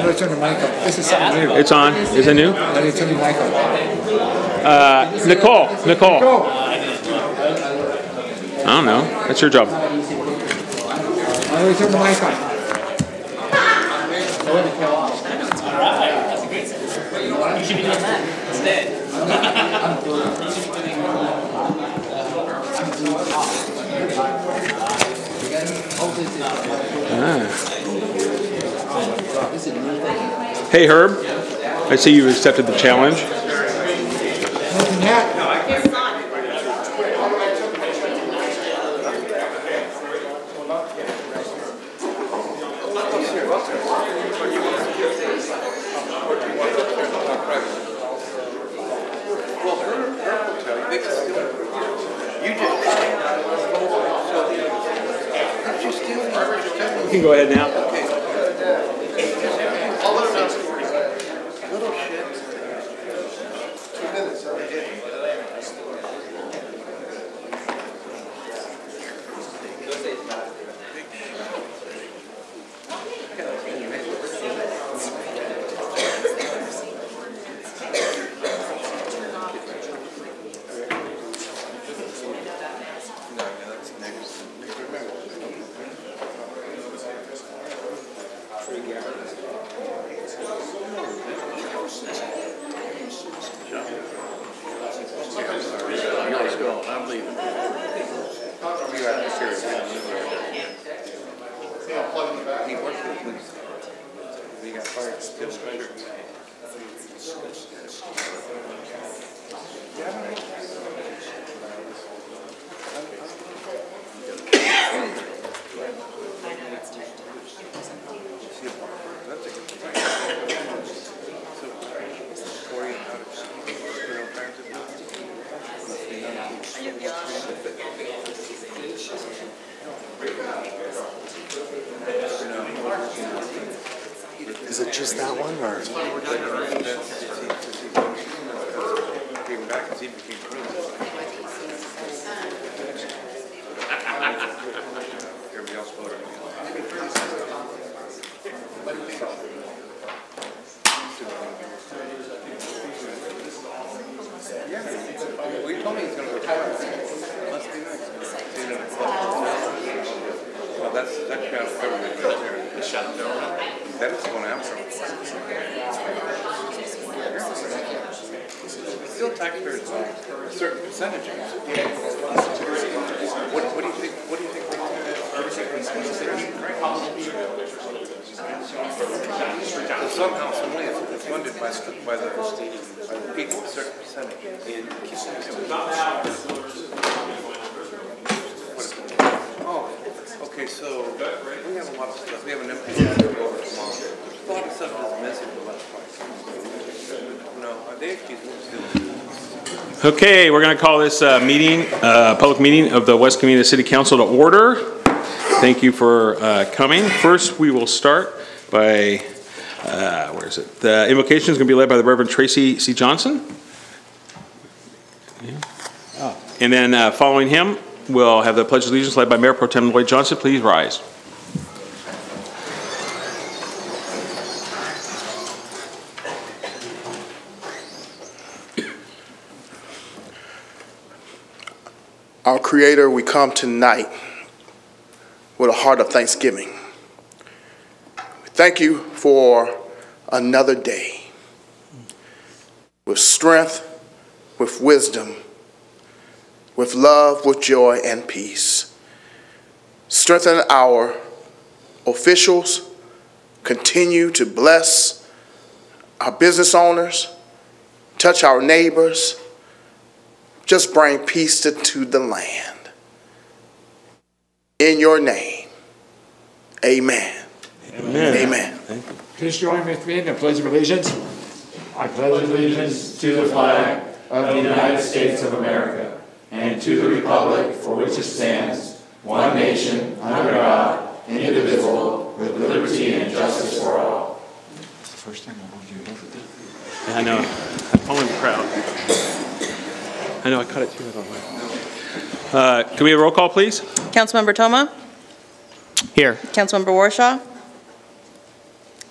going to turn the mic on. This is something new. It's on. Is it new? How do you turn the mic on? Nicole. I don't know. That's your job. How do we turn the mic on? You should be doing that instead. Hey, Herb. I see you accepted the challenge. Nothing yet. You can go ahead now. Is it just that one, or? Still taxpayers a certain percentage. What do you think? What do you think? So somehow, some way, it's funded by the people, a certain percentage. Oh, okay. So we have a lot of stuff. We have an empty over tomorrow. A lot of stuff is missing the last part. Okay, we're going to call this public meeting of the West Covina City Council to order. Thank you for coming. First, we will start by, where is it? The invocation is going to be led by the Reverend Tracy C. Johnson. And then following him, we'll have the Pledge of Allegiance led by Mayor Pro Tem Lloyd Johnson. Please rise. Our Creator, we come tonight with a heart of thanksgiving. We thank you for another day with strength, with wisdom, with love, with joy and peace. Strengthen our officials. Continue to bless our business owners. Touch our neighbors. Just bring peace to the land. In your name, amen. Amen. Amen. Please join with me in the Pledge of Allegiance. I pledge allegiance to the flag of the United States of America and to the republic for which it stands, one nation, under God, indivisible, with liberty and justice for all. It's the first time I've heard you ever do. Yeah, I know. I'm following the crowd. I know, I cut it too. Can we have a roll call, please? Councilmember Toma? Here. Councilmember Warshaw?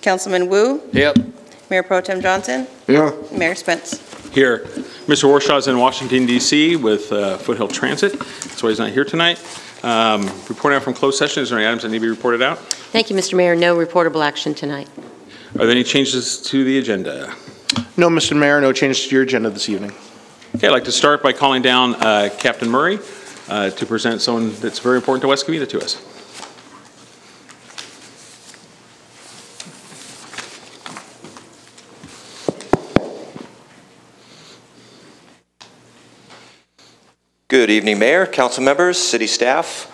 Councilman Wu, Yep. Mayor Pro Tem Johnson, Yeah. Mayor Spence. Here. Mr. Warshaw is in Washington, D.C. with Foothill Transit. That's why he's not here tonight. Reporting out from closed session, is there any items that need to be reported out? Thank you, Mr. Mayor. No reportable action tonight. Are there any changes to the agenda? No, Mr. Mayor, no changes to your agenda this evening. Okay, I'd like to start by calling down Captain Murray to present someone that's very important to West Covina to us. Good evening, Mayor, council members, city staff,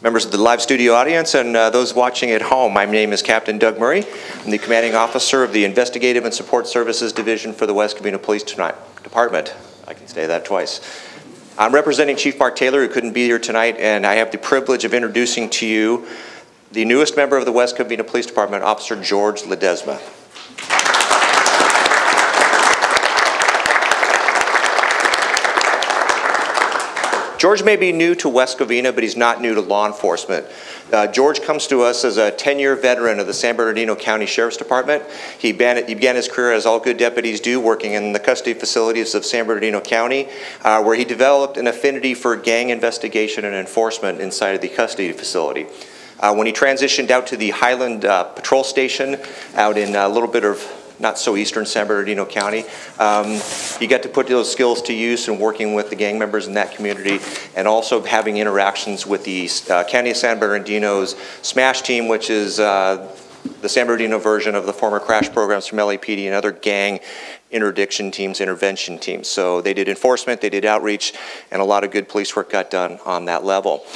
members of the live studio audience, and those watching at home. My name is Captain Doug Murray. I'm the commanding officer of the Investigative and Support Services Division for the West Covina Police Department. I can say that twice. I'm representing Chief Mark Taylor, who couldn't be here tonight, and I have the privilege of introducing to you the newest member of the West Covina Police Department, Officer George Ledesma. George may be new to West Covina, but he's not new to law enforcement. George comes to us as a 10-year veteran of the San Bernardino County Sheriff's Department. He began his career, as all good deputies do, working in the custody facilities of San Bernardino County, where he developed an affinity for gang investigation and enforcement inside of the custody facility. When he transitioned out to the Highland Patrol Station out in a little bit of not so eastern San Bernardino County. You got to put those skills to use in working with the gang members in that community and also having interactions with the County of San Bernardino's SMASH team, which is the San Bernardino version of the former crash programs from LAPD and other gang interdiction teams, intervention teams. So they did enforcement, they did outreach, and a lot of good police work got done on that level.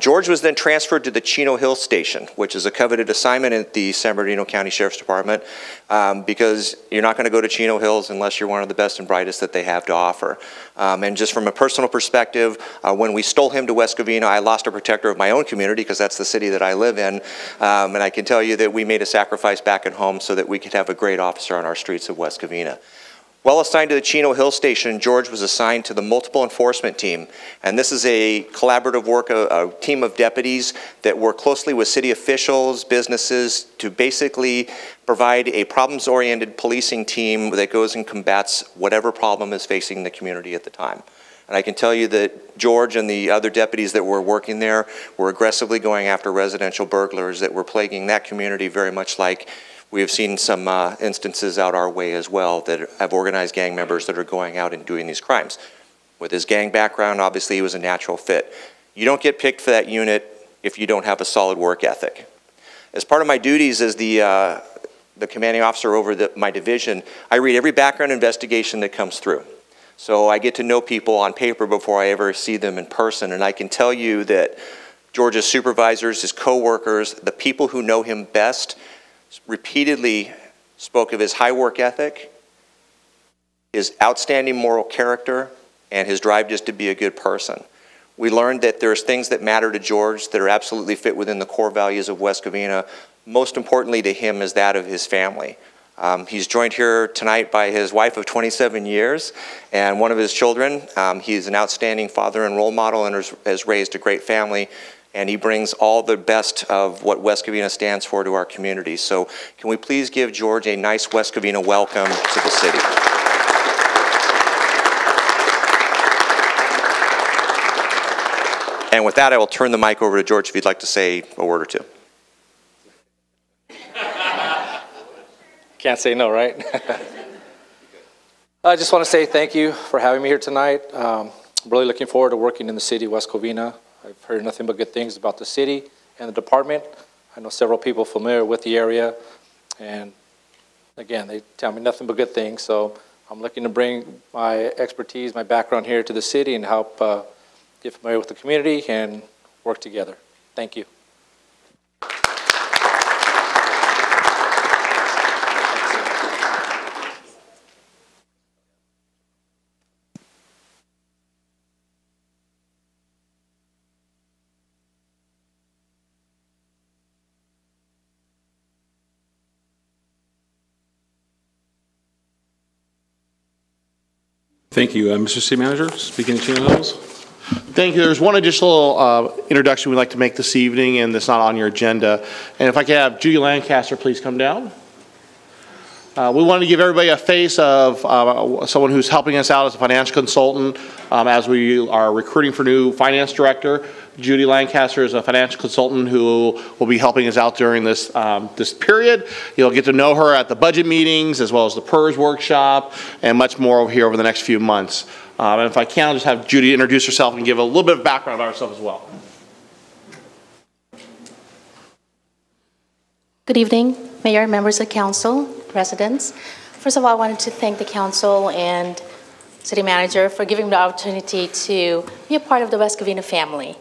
George was then transferred to the Chino Hill Station, which is a coveted assignment at the San Bernardino County Sheriff's Department, because you're not going to go to Chino Hills unless you're one of the best and brightest that they have to offer. And just from a personal perspective, when we stole him to West Covina, I lost a protector of my own community because that's the city that I live in. And I can tell you that we made a sacrifice back at home so that we could have a great officer on our streets of West Covina. While assigned to the Chino Hill Station, George was assigned to the Multiple Enforcement Team. And this is a collaborative work, a team of deputies that work closely with city officials, businesses, to basically provide a problems-oriented policing team that goes and combats whatever problem is facing the community at the time. And I can tell you that George and the other deputies that were working there were aggressively going after residential burglars that were plaguing that community, very much like we have seen some instances out our way as well that have organized gang members that are going out and doing these crimes. With his gang background, obviously he was a natural fit. You don't get picked for that unit if you don't have a solid work ethic. As part of my duties as the commanding officer over my division, I read every background investigation that comes through. So I get to know people on paper before I ever see them in person, and I can tell you that George's supervisors, his co-workers, the people who know him best, repeatedly spoke of his high work ethic, his outstanding moral character, and his drive just to be a good person. We learned that there's things that matter to George that are absolutely fit within the core values of West Covina. Most importantly to him is that of his family. He's joined here tonight by his wife of 27 years and one of his children. He's an outstanding father and role model and has raised a great family. And he brings all the best of what West Covina stands for to our community. So can we please give George a nice West Covina welcome to the city. And with that, I will turn the mic over to George if you'd like to say a word or two. Can't say no, right? I just want to say thank you for having me here tonight. I'm really looking forward to working in the city of West Covina. I've heard nothing but good things about the city and the department. I know several people familiar with the area, and again, they tell me nothing but good things. So I'm looking to bring my expertise, my background here to the city and help get familiar with the community and work together. Thank you. Thank you. Mr. City Manager, speaking of Chino Hills. Thank you. There's one additional introduction we'd like to make this evening, and that's not on your agenda. And if I could have Judy Lancaster please come down. We wanted to give everybody a face of someone who's helping us out as a financial consultant as we are recruiting for new finance director. Judy Lancaster is a financial consultant who will be helping us out during this this period. You'll get to know her at the budget meetings as well as the PERS workshop and much more over here over the next few months. And if I can, I'll just have Judy introduce herself and give a little bit of background about herself as well. Good evening, Mayor, members of council, residents. First of all, I wanted to thank the council and city manager for giving me the opportunity to be a part of the West Covina family.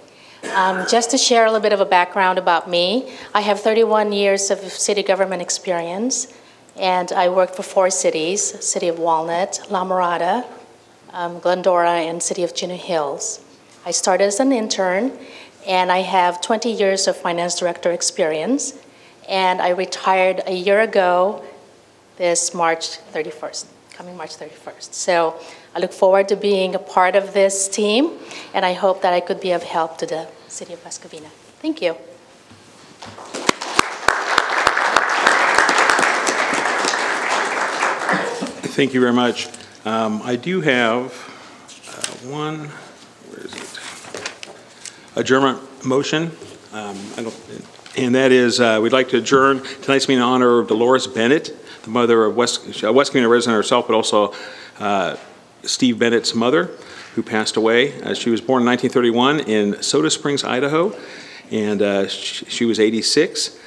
Just to share a little bit of a background about me, I have 31 years of city government experience, and I worked for 4 cities, City of Walnut, La Mirada, Glendora, and City of Chino Hills. I started as an intern, and I have 20 years of finance director experience, and I retired a year ago, this March 31st, coming March 31st. So I look forward to being a part of this team, and I hope that I could be of help to the City of West Covina. Thank you. Thank you very much. I do have one, where is it? Adjournment motion. And that is, we'd like to adjourn tonight's meeting in honor of Dolores Bennett, the mother of West Covina resident herself, but also Steve Bennett's mother, who passed away. She was born in 1931 in Soda Springs, Idaho, and she was 86.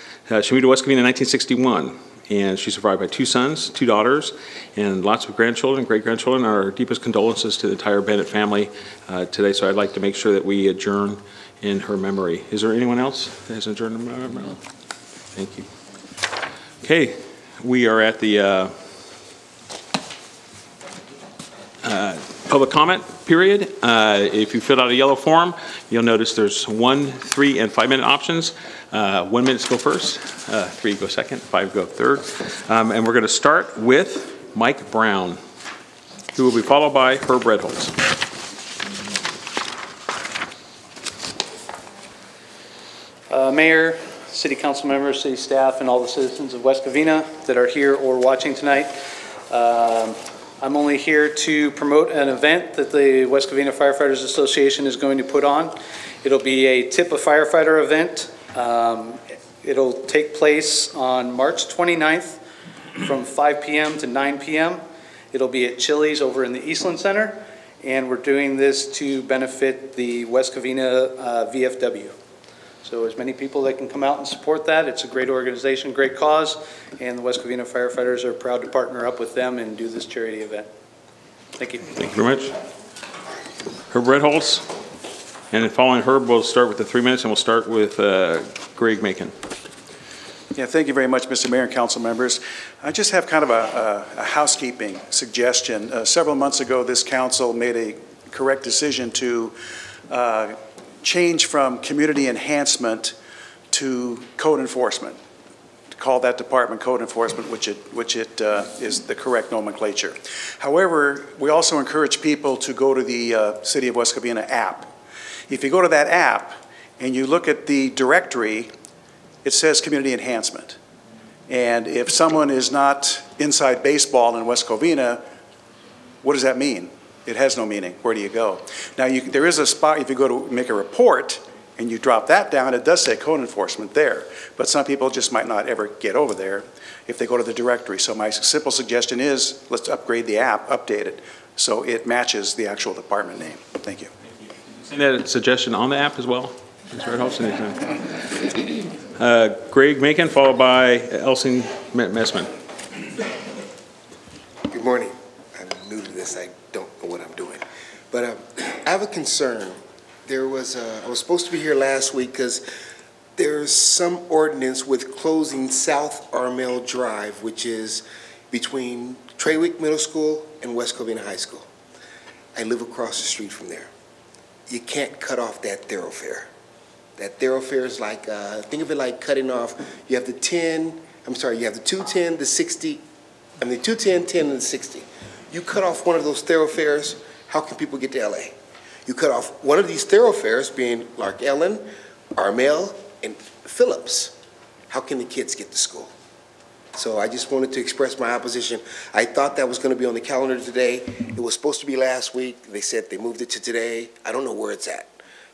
She moved to West Covina in 1961, and she's survived by 2 sons, 2 daughters, and lots of grandchildren, great-grandchildren. Our deepest condolences to the entire Bennett family today, so I'd like to make sure that we adjourn in her memory. Is there anyone else that has adjourned in her memory? Thank you. Okay, we are at the public comment period. If you filled out a yellow form, you'll notice there's 1, 3, and 5-minute options. 1 minute go first, 3 go second, 5 go third. And we're going to start with Mike Brown, who will be followed by Herb Redholz. Mayor, City Council members, City staff, and all the citizens of West Covina that are here or watching tonight. I'm only here to promote an event that the West Covina Firefighters Association is going to put on. It'll be a Tip a Firefighter event. It'll take place on March 29th from 5 p.m. to 9 p.m. It'll be at Chili's over in the Eastland Center, and we're doing this to benefit the West Covina VFW. So as many people that can come out and support that, it's a great organization, great cause, and the West Covina firefighters are proud to partner up with them and do this charity event. Thank you. Thank you very much. Herb Redholz, and then following Herb, we'll start with the 3 minutes, and we'll start with Greg Macon. Yeah, thank you very much, Mr. Mayor and council members. I just have kind of a housekeeping suggestion. Several months ago, this council made a correct decision to change from community enhancement to code enforcement. To call that department code enforcement, which it is the correct nomenclature. However, we also encourage people to go to the City of West Covina app. If you go to that app and you look at the directory, it says community enhancement. And if someone is not inside baseball in West Covina, what does that mean? It has no meaning. Where do you go? Now, there is a spot, if you go to make a report and you drop that down, it does say code enforcement there. But some people just might not ever get over there if they go to the directory. So my simple suggestion is let's upgrade the app, update it, so it matches the actual department name. Thank you. Send that suggestion on the app as well. Greg Macon, followed by Elsie Messman. Good morning. I'm new to this. I don't know what I'm doing. But I have a concern. I was supposed to be here last week because there's some ordinance with closing South Armel Drive, which is between Trawick Middle School and West Covina High School. I live across the street from there. You can't cut off that thoroughfare. That thoroughfare is like, think of it like cutting off, you have the 210, the 60, the 210, 10, and the 60. You cut off one of those thoroughfares, how can people get to LA? You cut off one of these thoroughfares, being Lark Ellen, Armel, and Phillips. How can the kids get to school? So I just wanted to express my opposition. I thought that was going to be on the calendar today. It was supposed to be last week. They said they moved it to today. I don't know where it's at.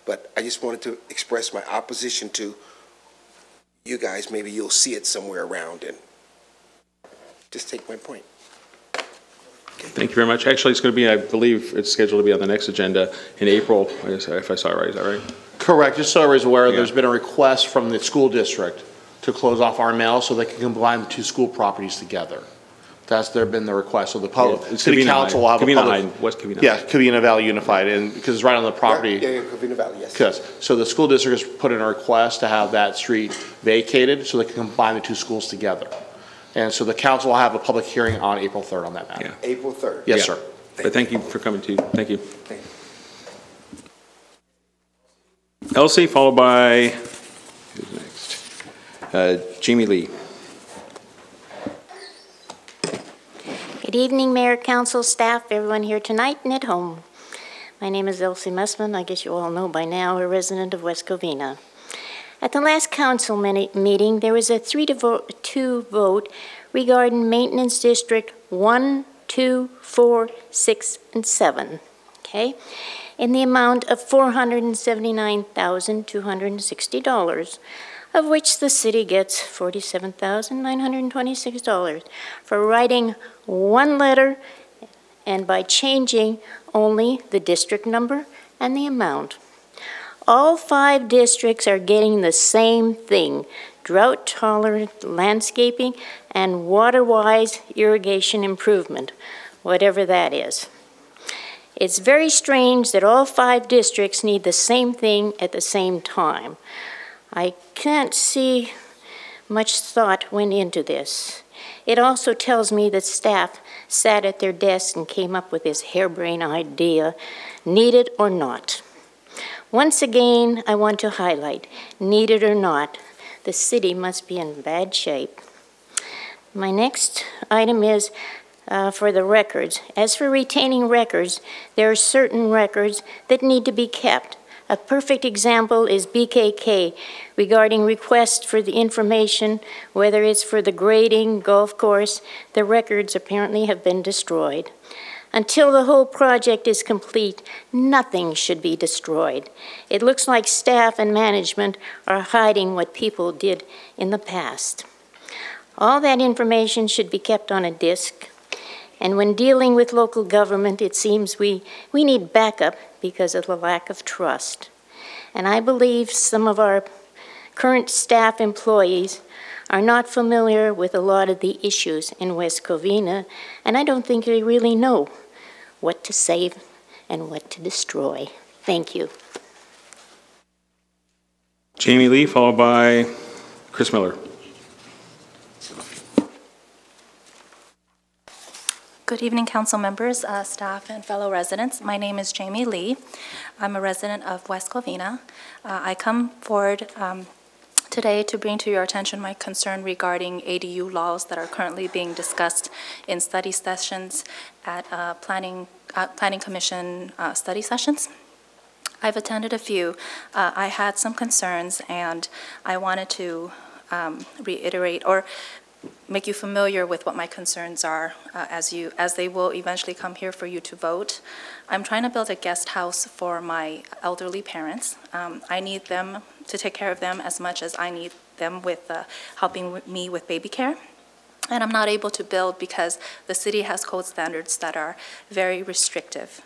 But I just wanted to express my opposition to you guys. Maybe you'll see it somewhere around and just take my point. Thank you very much. Actually, it's going to be, I believe it's scheduled to be on the next agenda in April, if I saw it right. Is that right? Correct. Just so everybody's aware, Yeah. there's been a request from the school district to close off Armel so they can combine the two school properties together. That's been the request. So the public, It's city Covina council will have a Covina public. High, West Covina. Yeah, Covina Valley Unified, and because it's right on the property. Yeah, Covina Valley, yes. Yes. So the school district has put in a request to have that street vacated so they can combine the two schools together. And so the council will have a public hearing on April 3rd on that matter. Yeah. April 3rd. Yes, Yeah. sir. But thank you for coming too. Thank you. Thank you. Elsie, followed by, who's next? Jamie Lee. Good evening, Mayor, Council, staff, everyone here tonight and at home. My name is Elsie Messman. I guess you all know by now, a resident of West Covina. At the last council meeting, there was a 3-2 vote regarding Maintenance District 1, 2, 4, 6, and 7, okay? In the amount of $479,260, of which the city gets $47,926 for writing one letter and by changing only the district number and the amount. All 5 districts are getting the same thing: drought-tolerant landscaping and water-wise irrigation improvement, whatever that is. It's very strange that all 5 districts need the same thing at the same time. I can't see much thought went into this. It also tells me that staff sat at their desks and came up with this harebrained idea, need it or not. Once again, I want to highlight, need it or not, the city must be in bad shape. My next item is for the records. As for retaining records, there are certain records that need to be kept. A perfect example is BKK regarding requests for the information, whether it's for the grading, golf course, the records apparently have been destroyed. Until the whole project is complete, nothing should be destroyed. It looks like staff and management are hiding what people did in the past. All that information should be kept on a disk. And when dealing with local government, it seems we need backup because of the lack of trust. And I believe some of our current staff employees are not familiar with a lot of the issues in West Covina, and I don't think they really know what to save and what to destroy. Thank you. Jamie Lee, followed by Chris Miller. Good evening, council members, staff, and fellow residents. My name is Jamie Lee. I'm a resident of West Covina. I come forward today to bring to your attention my concern regarding ADU laws that are currently being discussed in study sessions at Planning Commission study sessions. I've attended a few. I had some concerns, and I wanted to reiterate or make you familiar with what my concerns are as they will eventually come here for you to vote. I'm trying to build a guest house for my elderly parents. I need them to take care of them as much as I need them with helping me with baby care. And I'm not able to build because the city has code standards that are very restrictive.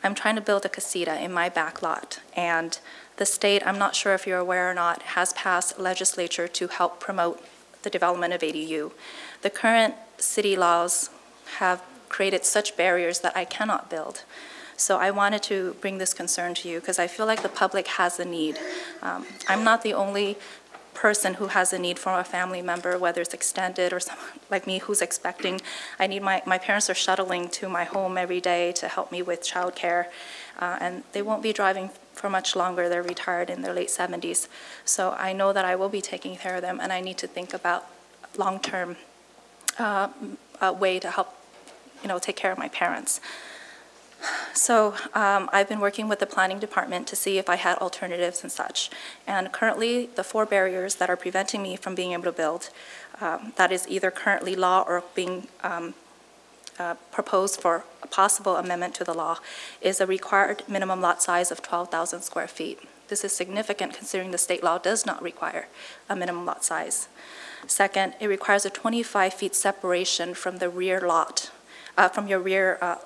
I'm trying to build a casita in my back lot, and the state, I'm not sure if you're aware or not, has passed legislature to help promote the development of ADU. The current city laws have created such barriers that I cannot build. So I wanted to bring this concern to you because I feel like the public has a need. I'm not the only person who has a need for a family member, whether it's extended or someone like me who's expecting. I need my parents are shuttling to my home every day to help me with childcare, and they won't be driving for much longer. They're retired in their late 70s. So I know that I will be taking care of them, and I need to think about long-term way to help, take care of my parents. So I've been working with the planning department to see if I had alternatives and such. And currently, the 4 barriers that are preventing me from being able to build, that is either currently law or being proposed for a possible amendment to the law, is a required minimum lot size of 12,000 square feet. This is significant considering the state law does not require a minimum lot size. Second, it requires a 25 feet separation from the rear lot, from your rear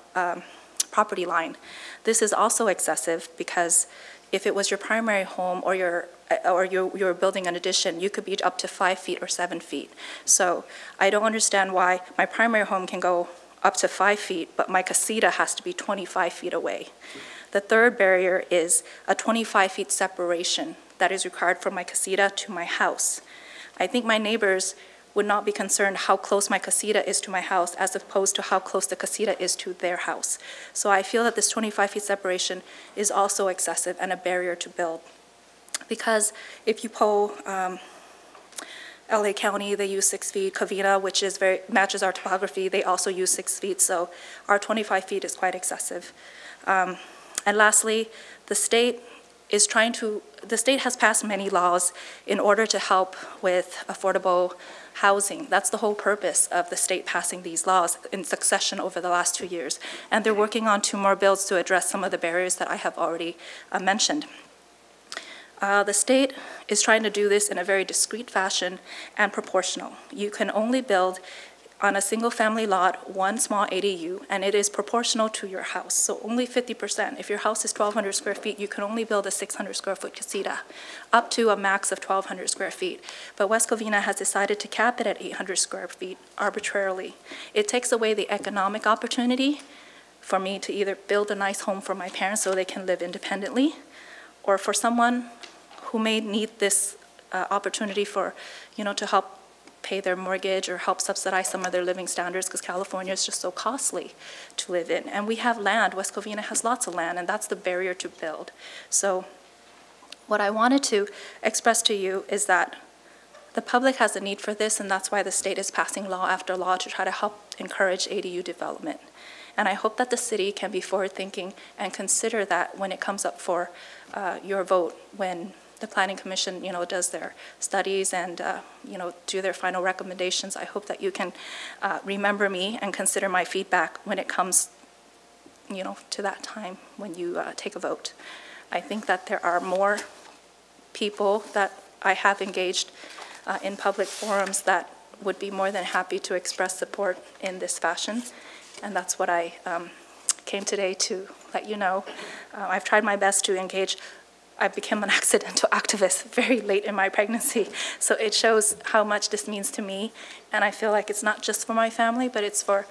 property line. This is also excessive because if it was your primary home or you're building an addition, you could be up to 5 feet or 7 feet. So I don't understand why my primary home can go up to 5 feet, but my casita has to be 25 feet away. The third barrier is a 25 feet separation that is required from my casita to my house. I think my neighbors would not be concerned how close my casita is to my house as opposed to how close the casita is to their house. So I feel that this 25 feet separation is also excessive and a barrier to build. Because if you poll LA County, they use 6 feet. Covina, which is matches our topography, they also use 6 feet. So our 25 feet is quite excessive. And lastly, the state has passed many laws in order to help with affordable housing. That's the whole purpose of the state passing these laws in succession over the last 2 years. And they're working on 2 more bills to address some of the barriers that I have already mentioned. The state is trying to do this in a very discreet fashion and proportional. You can only build on a single-family lot 1 small ADU, and it is proportional to your house. So only 50%. If your house is 1,200 square feet, you can only build a 600 square foot casita, up to a max of 1,200 square feet. But West Covina has decided to cap it at 800 square feet arbitrarily. It takes away the economic opportunity for me to either build a nice home for my parents so they can live independently, or for someone who may need this opportunity for, to help pay their mortgage or help subsidize some of their living standards, because California is just so costly to live in. And we have land. West Covina has lots of land, and that's the barrier to build. So what I wanted to express to you is that the public has a need for this, and that's why the state is passing law after law to try to help encourage ADU development. And I hope that the city can be forward-thinking and consider that when it comes up for your vote, when the Planning Commission, does their studies and, do their final recommendations. I hope that you can remember me and consider my feedback when it comes, to that time when you take a vote. I think that there are more people that I have engaged in public forums that would be more than happy to express support in this fashion. And that's what I came today to let you know. I've tried my best to engage. I became an accidental activist very late in my pregnancy. So it shows how much this means to me. And I feel like it's not just for my family, but it's for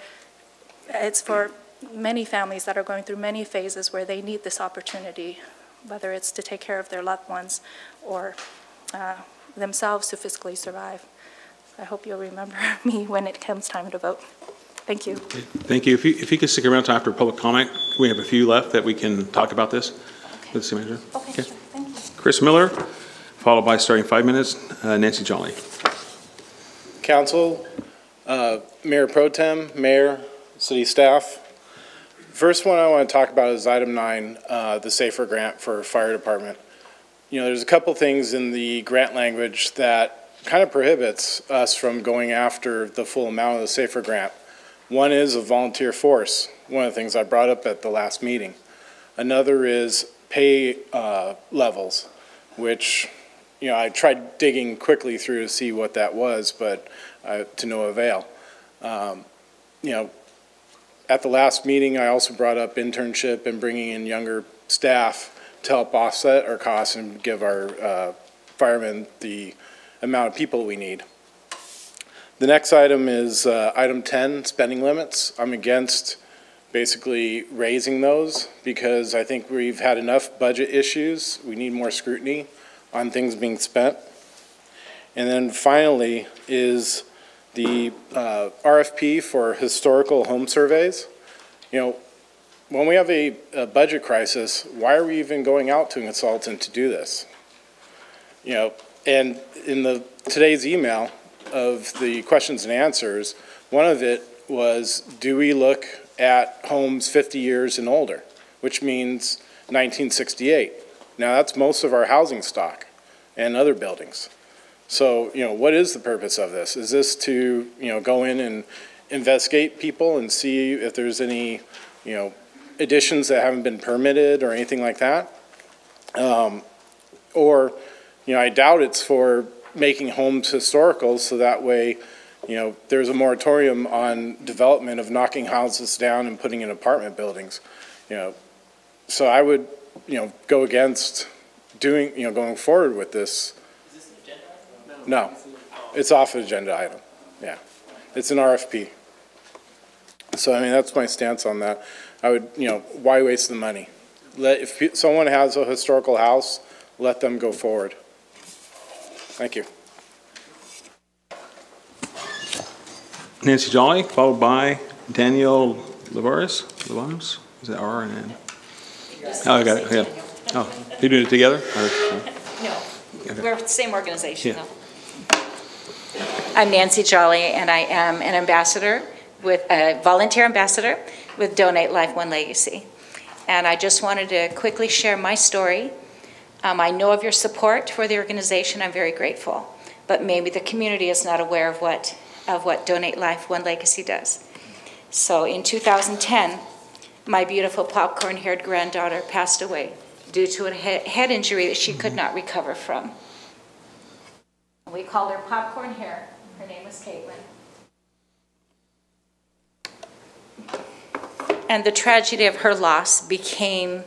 many families that are going through many phases where they need this opportunity, whether it's to take care of their loved ones or themselves to fiscally survive. I hope you'll remember me when it comes time to vote. Thank you. Thank you. If you could stick around to after public comment, we have a few left that we can talk about this. Okay. With the city manager. Okay, sure. Thank you. Chris Miller, followed by, starting 5 minutes, Nancy Jolly. Council, Mayor Pro Tem, Mayor, City staff. First one I want to talk about is item 9, the SAFER grant for fire department. There's a couple things in the grant language that kind of prohibits us from going after the full amount of the SAFER grant. One is a volunteer force, one of the things I brought up at the last meeting. Another is pay levels, which, I tried digging quickly through to see what that was, but to no avail. At the last meeting, I also brought up internship and bringing in younger staff to help offset our costs and give our firemen the amount of people we need. The next item is item 10, spending limits. I'm against basically raising those because I think we've had enough budget issues. We need more scrutiny on things being spent. And then finally is the RFP for historical home surveys. When we have a budget crisis, why are we even going out to a consultant to do this? And in today's email of the questions and answers, one of it was, do we look at homes 50 years and older, which means 1968. Now, that's most of our housing stock and other buildings. So, what is the purpose of this? Is this to, go in and investigate people and see if there's any, additions that haven't been permitted or anything like that? Or, I doubt it's for making homes historical, so that way, there's a moratorium on development of knocking houses down and putting in apartment buildings. So I would, go against doing, going forward with this. Is this an agenda item? No, it's off agenda item. Yeah, it's an RFP. So I mean, that's my stance on that. I would, why waste the money? If someone has a historical house, let them go forward. Thank you. Nancy Jolly, followed by Daniel Lavares. Is that R and N? Oh, I got it. Yeah. Oh, you doing it together? No, Okay. we're the same organization, Yeah. though. I'm Nancy Jolly, and I am an ambassador with a volunteer ambassador with Donate Life One Legacy. And I just wanted to quickly share my story. I know of your support for the organization. I'm very grateful, but maybe the community is not aware of what Donate Life One Legacy does. So in 2010, my beautiful popcorn-haired granddaughter passed away due to a head injury that she could not recover from. We called her popcorn hair. Her name was Caitlin. And the tragedy of her loss became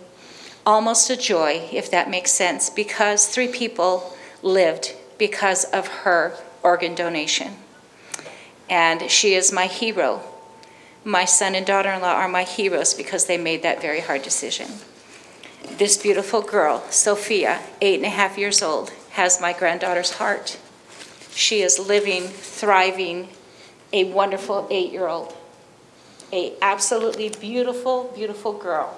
almost a joy, if that makes sense, because 3 people lived because of her organ donation. And she is my hero. My son and daughter-in-law are my heroes because they made that very hard decision. This beautiful girl, Sophia, 8.5 years old, has my granddaughter's heart. She is living, thriving, a wonderful 8-year-old, a absolutely beautiful, beautiful girl.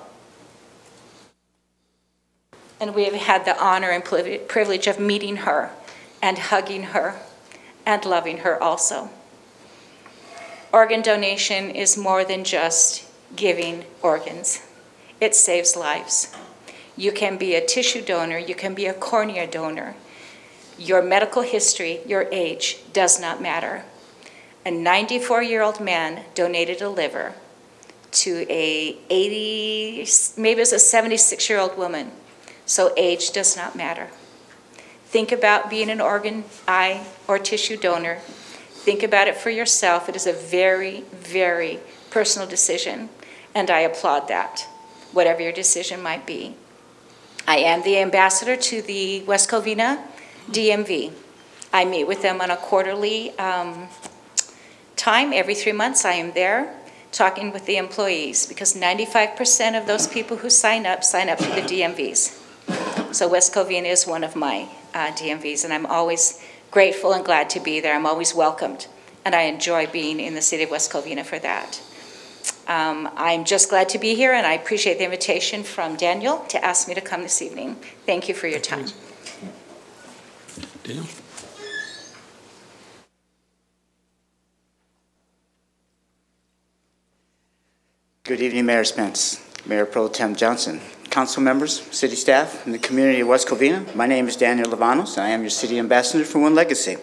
And we have had the honor and privilege of meeting her and hugging her and loving her also. Organ donation is more than just giving organs. It saves lives. You can be a tissue donor, you can be a cornea donor. Your medical history, your age does not matter. A 94-year-old man donated a liver to a 80, maybe it was a 76-year-old woman. So age does not matter. Think about being an organ, eye, or tissue donor. Think about it for yourself. It is a very, very personal decision, and I applaud that, whatever your decision might be. I am the ambassador to the West Covina DMV. I meet with them on a quarterly time. Every 3 months I am there talking with the employees, because 95% of those people who sign up to the DMVs. So West Covina is one of my DMVs, and I'm always grateful and glad to be there. I'm always welcomed, and I enjoy being in the city of West Covina for that. I'm just glad to be here, and I appreciate the invitation from Daniel to ask me to come this evening. Thank you for your time. Daniel? Good evening, Mayor Spence, Mayor Pro Tem Johnson, council members, city staff, and the community of West Covina. My name is Daniel Lavanos, and I am your city ambassador for One Legacy.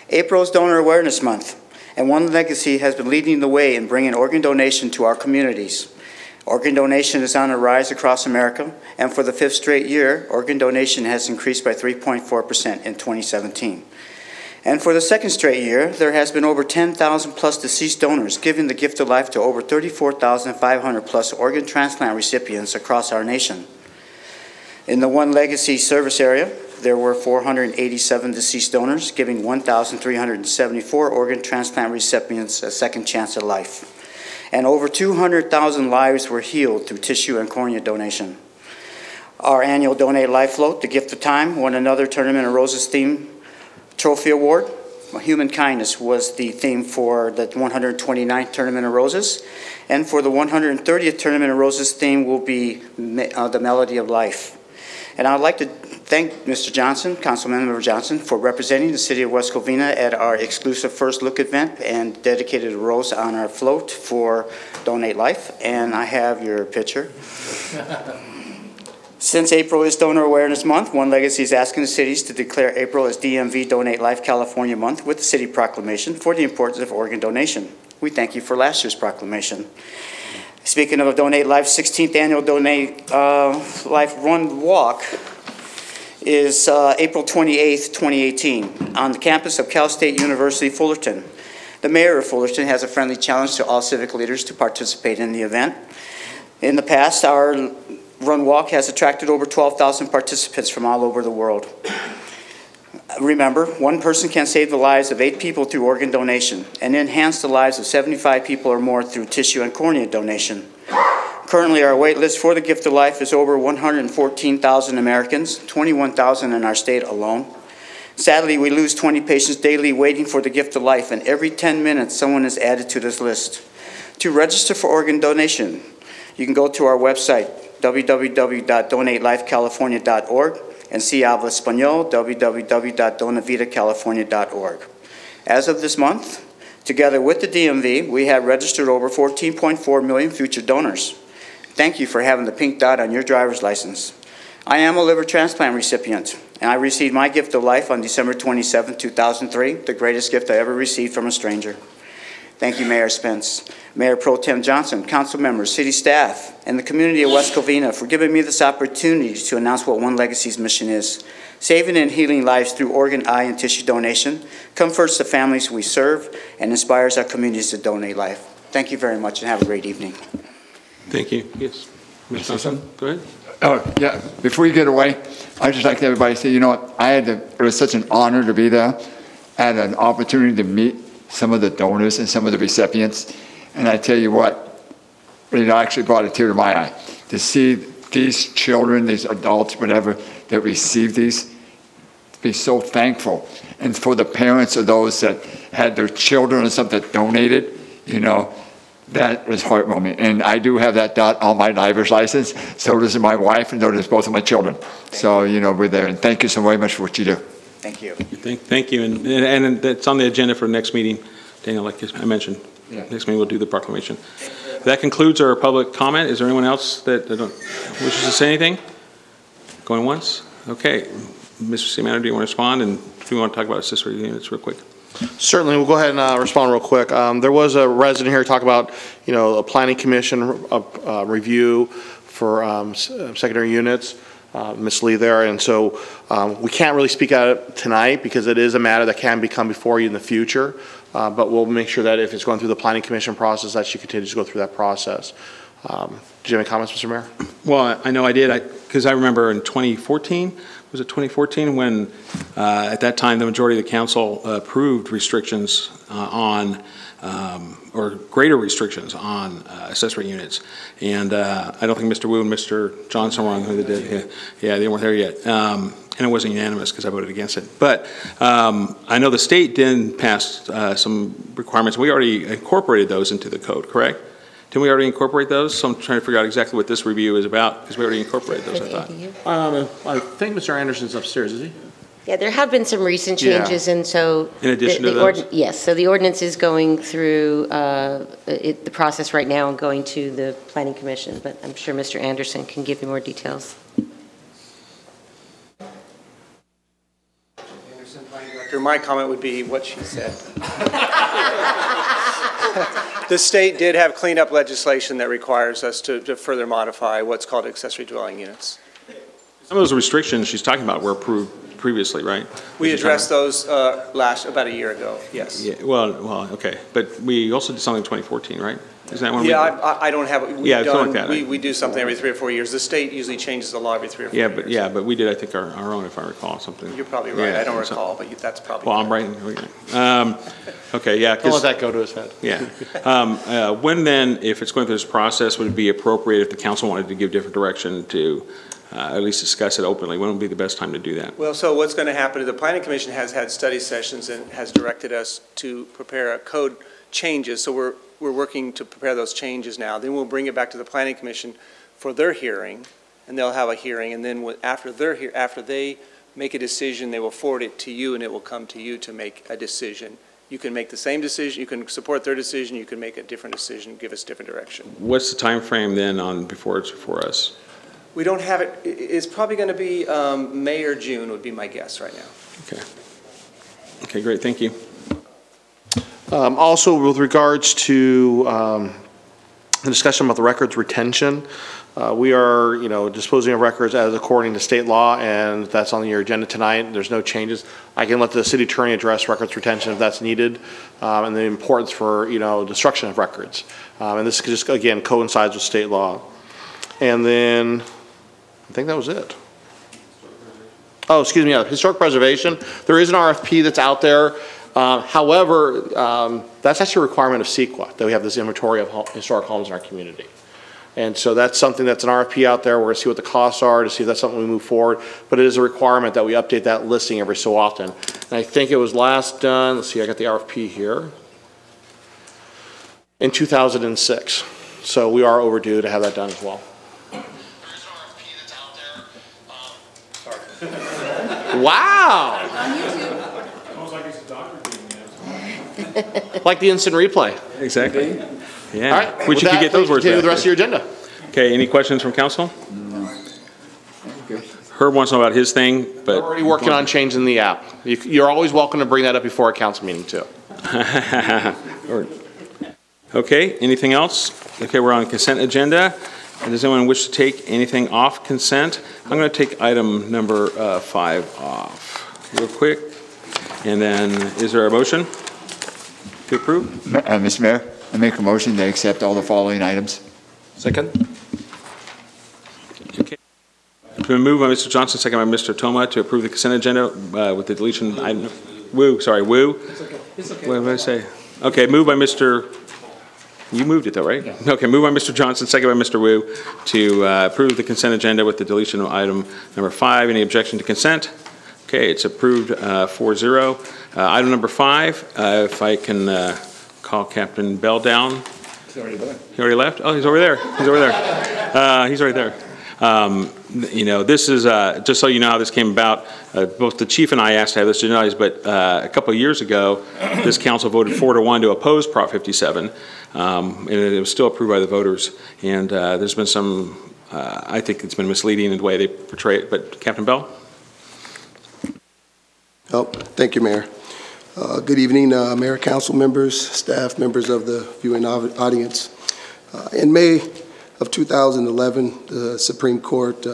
April is Donor Awareness Month, and One Legacy has been leading the way in bringing organ donation to our communities. Organ donation is on a rise across America, and for the 5th straight year, organ donation has increased by 3.4% in 2017. And for the 2nd straight year, there has been over 10,000 plus deceased donors, giving the gift of life to over 34,500 plus organ transplant recipients across our nation. In the One Legacy service area, there were 487 deceased donors, giving 1,374 organ transplant recipients a second chance at life. And over 200,000 lives were healed through tissue and cornea donation. Our annual Donate Life Float, the Gift of Time, won another Tournament of Roses theme trophy award. Human kindness was the theme for the 129th Tournament of Roses. And for the 130th Tournament of Roses theme will be the Melody of Life. And I'd like to thank Mr. Johnson, Councilmember Johnson, for representing the city of West Covina at our exclusive First Look event and dedicated a rose on our float for Donate Life. And I have your picture. Since April is Donor Awareness Month, One Legacy is asking the cities to declare April as DMV Donate Life California Month with the city proclamation for the importance of organ donation. We thank you for last year's proclamation. Speaking of Donate Life, 16th annual Donate Life Run Walk is April 28th, 2018 on the campus of Cal State University, Fullerton. The mayor of Fullerton has a friendly challenge to all civic leaders to participate in the event. In the past, our Run Walk has attracted over 12,000 participants from all over the world. Remember, one person can save the lives of 8 people through organ donation and enhance the lives of 75 people or more through tissue and cornea donation. Currently, our wait list for the gift of life is over 114,000 Americans, 21,000 in our state alone. Sadly, we lose 20 patients daily waiting for the gift of life, and every 10 minutes, someone is added to this list. To register for organ donation, you can go to our website, www.donatelifecalifornia.org, and si habla español, www.donavitacalifornia.org. As of this month, together with the DMV, we have registered over 14.4 million future donors. Thank you for having the pink dot on your driver's license. I am a liver transplant recipient, and I received my gift of life on December 27, 2003, the greatest gift I ever received from a stranger. Thank you, Mayor Spence, Mayor Pro Tem Johnson, council members, city staff, and the community of West Covina for giving me this opportunity to announce what One Legacy's mission is. Saving and healing lives through organ, eye, and tissue donation comforts the families we serve and inspires our communities to donate life. Thank you very much and have a great evening. Thank you. Yes. Ms. Johnson, go ahead. Oh, yeah, before you get away, I'd just like to everybody say, you know what, it was such an honor to be there. I had an opportunity to meet some of the donors and some of the recipients. And I tell you what, it actually brought a tear to my eye to see these children, these adults, whatever, that receive these, to be so thankful. And for the parents of those that had their children or something that donated, you know, that was heartwarming. And I do have that dot on my driver's license. So does my wife, and so does both of my children. So, you know, we're there. And thank you so very much for what you do. Thank you. Thank you. And that's on the agenda for next meeting, Daniel, like I mentioned. Yeah. Next meeting we'll do the proclamation. That concludes our public comment. Is there anyone else that wishes to say anything? Going once? Okay. Mr. City Manager, do you want to respond? And do you want to talk about accessory units real quick? Certainly, we'll go ahead and respond real quick. There was a resident here talk about, you know, a planning commission review for secondary units. Ms. Lee there, and so we can't really speak at it tonight because it is a matter that can become before you in the future, but we'll make sure that if it's going through the planning commission process that she continues to go through that process. Do you have any comments, Mr. Mayor? Well, I know I did, because I remember in 2014, was it 2014, when at that time the majority of the council approved restrictions or greater restrictions on accessory units. And I don't think Mr. Wu and Mr. Johnson were on who they did. Yeah, they weren't there yet. And it wasn't unanimous because I voted against it. But I know the state did pass some requirements. We already incorporated those into the code, correct? Didn't we already incorporate those? So I'm trying to figure out exactly what this review is about, because we already incorporated those, I thought. I think Mr. Anderson's upstairs, is he? Yeah, there have been some recent changes, and so in addition to those? Yes, so the ordinance is going through the process right now and going to the Planning Commission, but I'm sure Mr. Anderson can give you more details. My comment would be what she said. The state did have cleanup legislation that requires us to further modify what's called accessory dwelling units. Some of those restrictions she's talking about were approved previously, right? We addressed those about a year ago, yes. Yeah, well, okay. But we also did something in 2014, right? Is that when I don't have it. Yeah, something like that. We do something every 3 or 4 years. The state usually changes the law every 3 or 4 years. Yeah, but we did, I think, our own, if I recall, something. You're probably right. I don't recall, but that's probably well, right. I'm right. Okay, yeah. Don't let that go to his head. Yeah. When then, if it's going through this process, would it be appropriate if the council wanted to give different direction to at least discuss it openly? When would be the best time to do that? Well, so what's going to happen is the Planning Commission has had study sessions and has directed us to prepare a code changes. So we're working to prepare those changes now. Then we'll bring it back to the Planning Commission for their hearing, and they'll have a hearing, and then after they make a decision, they will forward it to you, and it will come to you to make a decision. You can make the same decision, you can support their decision, you can make a different decision, give us different direction. What's the time frame then on before it's before us? We don't have it, it's probably going to be May or June would be my guess right now. Okay. Okay, great, thank you. Also, with regards to the discussion about the records retention, we are, disposing of records as according to state law, and that's on your agenda tonight. There's no changes. I can let the city attorney address records retention if that's needed, and the importance for, destruction of records. And this just, again, coincides with state law. And then, I think that was it. Oh, excuse me, historic preservation. There is an RFP that's out there. However, that's actually a requirement of CEQA, that we have this inventory of historic homes in our community. And so that's something that's an RFP out there. We're going to see what the costs are to see if that's something we move forward. But it is a requirement that we update that listing every so often. And I think it was last done, let's see, I got the RFP here, in 2006. So we are overdue to have that done as well. Wow! Almost like it's a doctor being like the instant replay. Exactly. Yeah. All right. Which you could get those words continue back. the rest of your agenda. Okay, any questions from council? No. Herb wants to know about his thing, but... We're already working on changing the app. You're always welcome to bring that up before a council meeting, too. Okay, anything else? Okay, we're on consent agenda. And does anyone wish to take anything off consent? I'm going to take item number 5 off real quick. And then, is there a motion to approve? Mr. Mayor, I make a motion to accept all the following items. Second. Okay. It's been moved by Mr. Johnson, second by Mr. Toma to approve the consent agenda with the deletion item. Woo, sorry, woo. It's okay. It's okay. What did I say? Okay, moved by Mr. You moved it though, right? Yeah. Okay, moved by Mr. Johnson, second by Mr. Wu to approve the consent agenda with the deletion of item number 5. Any objection to consent? Okay, it's approved 4-0. Item number 5, if I can call Captain Bell down. He's already left. He already left? Oh, he's over there. He's over there. He's right there. This is, just so you know how this came about, both the chief and I asked to have this agendized, but a couple of years ago, this council voted 4-1 to oppose Prop 57, and it was still approved by the voters. And there's been some, I think it's been misleading in the way they portray it, but Captain Bell? Oh, thank you, Mayor. Good evening, Mayor, council members, staff, members of the viewing audience. In May of 2011, the Supreme Court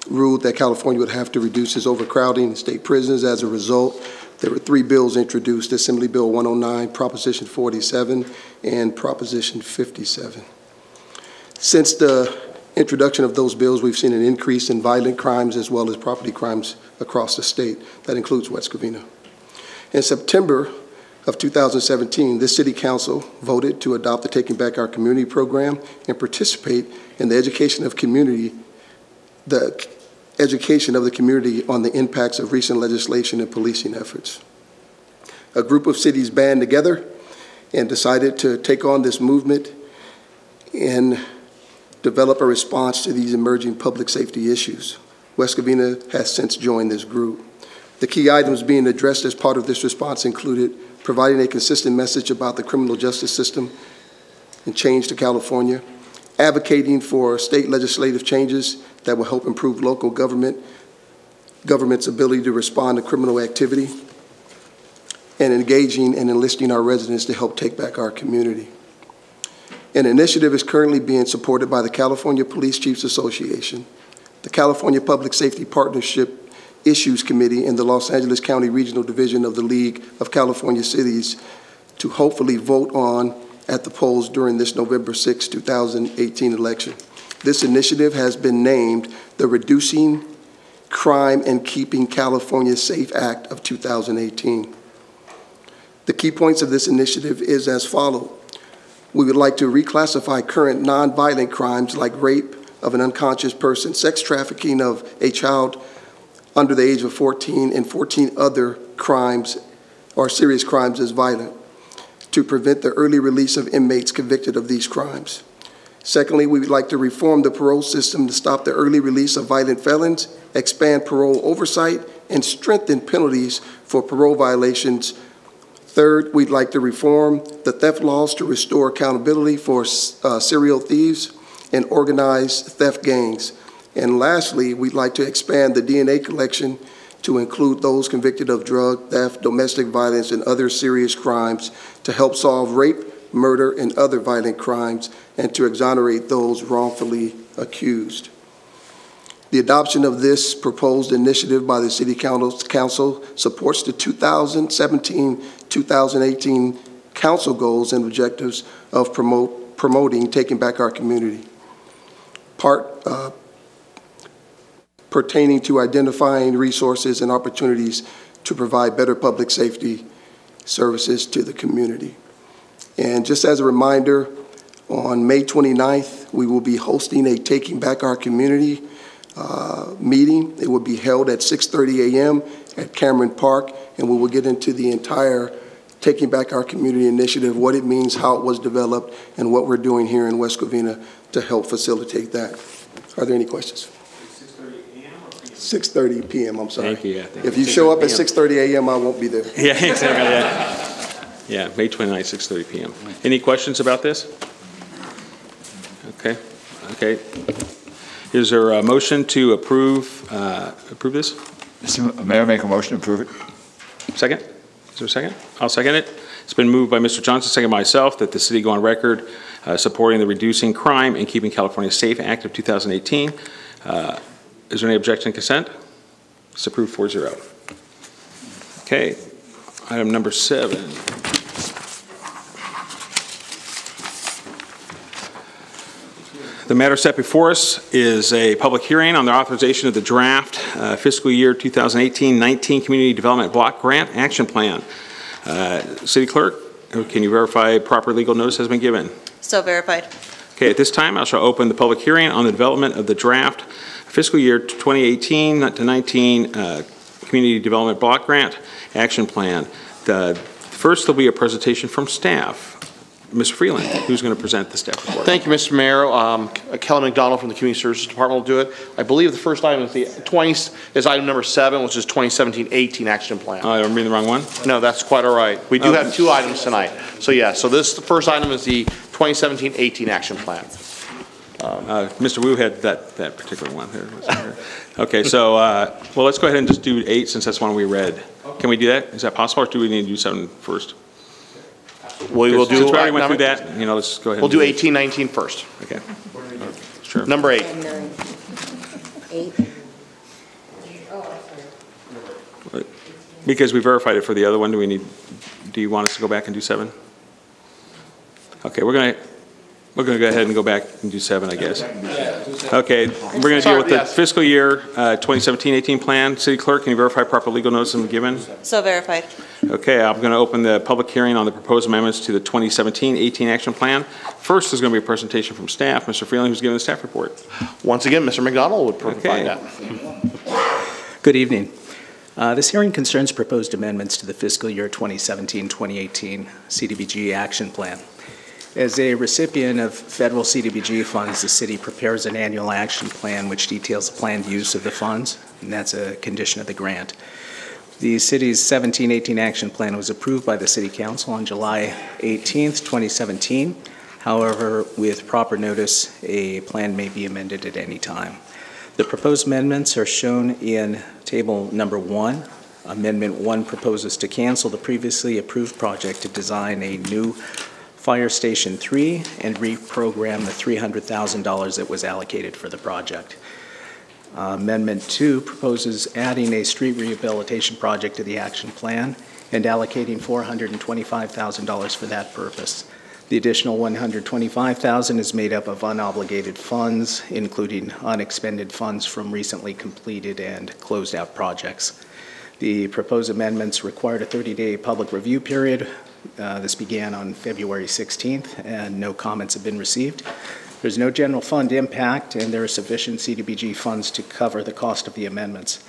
ruled that California would have to reduce its overcrowding in state prisons. As a result, there were 3 bills introduced: Assembly Bill 109, Proposition 47, and Proposition 57. Since the introduction of those bills, we've seen an increase in violent crimes as well as property crimes across the state. That includes West Covina. In September of 2017, this city council voted to adopt the Taking Back Our Community program and participate in the education of the community on the impacts of recent legislation and policing efforts. A group of cities band together and decided to take on this movement and develop a response to these emerging public safety issues. West Covina has since joined this group. The key items being addressed as part of this response included providing a consistent message about the criminal justice system and change to California, advocating for state legislative changes that will help improve local government's ability to respond to criminal activity, and engaging and enlisting our residents to help take back our community. An initiative is currently being supported by the California Police Chiefs Association, the California Public Safety Partnership Issues Committee, and the Los Angeles County Regional Division of the League of California Cities to hopefully vote on at the polls during this November 6, 2018 election. This initiative has been named the Reducing Crime and Keeping California Safe Act of 2018. The key points of this initiative is as follows. We would like to reclassify current nonviolent crimes like rape of an unconscious person, sex trafficking of a child under the age of 14, and 14 other crimes or serious crimes as violent, to prevent the early release of inmates convicted of these crimes. Secondly, we would like to reform the parole system to stop the early release of violent felons, expand parole oversight, and strengthen penalties for parole violations. Third, we'd like to reform the theft laws to restore accountability for serial thieves and organized theft gangs. And lastly, we'd like to expand the DNA collection to include those convicted of drug, theft, domestic violence, and other serious crimes to help solve rape, murder, and other violent crimes, and to exonerate those wrongfully accused. The adoption of this proposed initiative by the City Council supports the 2017-2018 Council goals and objectives of promoting Taking Back Our Community. Pertaining to identifying resources and opportunities to provide better public safety services to the community. And just as a reminder, on May 29th, we will be hosting a Taking Back Our Community meeting. It will be held at 6:30 a.m. at Cameron Park, and we will get into the entire Taking Back Our Community initiative, what it means, how it was developed, and what we're doing here in West Covina to help facilitate that. Are there any questions? 6:30 p.m., I'm sorry. Thank you. Yeah, if you show up at 6:30 a.m., I won't be there. Yeah, exactly. Yeah, May 29th, 6:30 p.m. Any questions about this? Okay. Okay. Is there a motion to approve this? Mr. Mayor, make a motion to approve it. Second? Is there a second? I'll second it. It's been moved by Mr. Johnson, second by myself, that the city go on record supporting the Reducing Crime and Keeping California Safe Act of 2018. Is there any objection to consent? It's approved 4-0. Okay, item number 7. The matter set before us is a public hearing on the authorization of the draft fiscal year 2018-19 Community Development Block Grant Action Plan. City Clerk, can you verify proper legal notice has been given? So verified. Okay, at this time, I shall open the public hearing on the development of the draft fiscal year 2018-19 Community Development Block Grant Action Plan. First, there'll be a presentation from staff. Mr. Freeland, who's going to present the staff report? Thank you, Mr. Mayor. Kelly McDonald from the Community Services Department will do it. I believe the first item is item number 7, which is 2017-18 action plan. Oh, I'm reading the wrong one? No, that's quite all right. We do have 2 items tonight. So yeah, so the first item is the 2017-18 action plan. Mr. Wu had that particular one there. Okay, so well, let's go ahead and just do 8 since that's one we read. Can we do that? Is that possible, or do we need to do 7 first? We will do. Since we already went through that, let's go ahead. We'll do 18-19 first. Okay. Sure. Number 8. 8. Because we verified it for the other one, do you want us to go back and do 7? Okay, we're gonna go ahead and go back and do 7, I guess. Okay, we're gonna deal with the fiscal year 2017-18 plan. City Clerk, can you verify proper legal notice has been given? So verified. Okay, I'm gonna open the public hearing on the proposed amendments to the 2017-18 action plan. First, there's gonna be a presentation from staff. Mr. Freeland, who's giving the staff report. Once again, Mr. McDonald would provide that. Good evening. This hearing concerns proposed amendments to the fiscal year 2017-2018 CDBG action plan. As a recipient of federal CDBG funds, the city prepares an annual action plan which details the planned use of the funds, and that's a condition of the grant. The city's 17-18 action plan was approved by the City Council on July 18th, 2017. However, with proper notice, a plan may be amended at any time. The proposed amendments are shown in table number 1. Amendment 1 proposes to cancel the previously approved project to design a new Fire Station 3 and reprogram the $300,000 that was allocated for the project. Amendment 2 proposes adding a street rehabilitation project to the action plan and allocating $425,000 for that purpose. The additional $125,000 is made up of unobligated funds, including unexpended funds from recently completed and closed out projects. The proposed amendments required a 30-day public review period. This began on February 16th, and no comments have been received. There's no general fund impact, and there are sufficient CDBG funds to cover the cost of the amendments.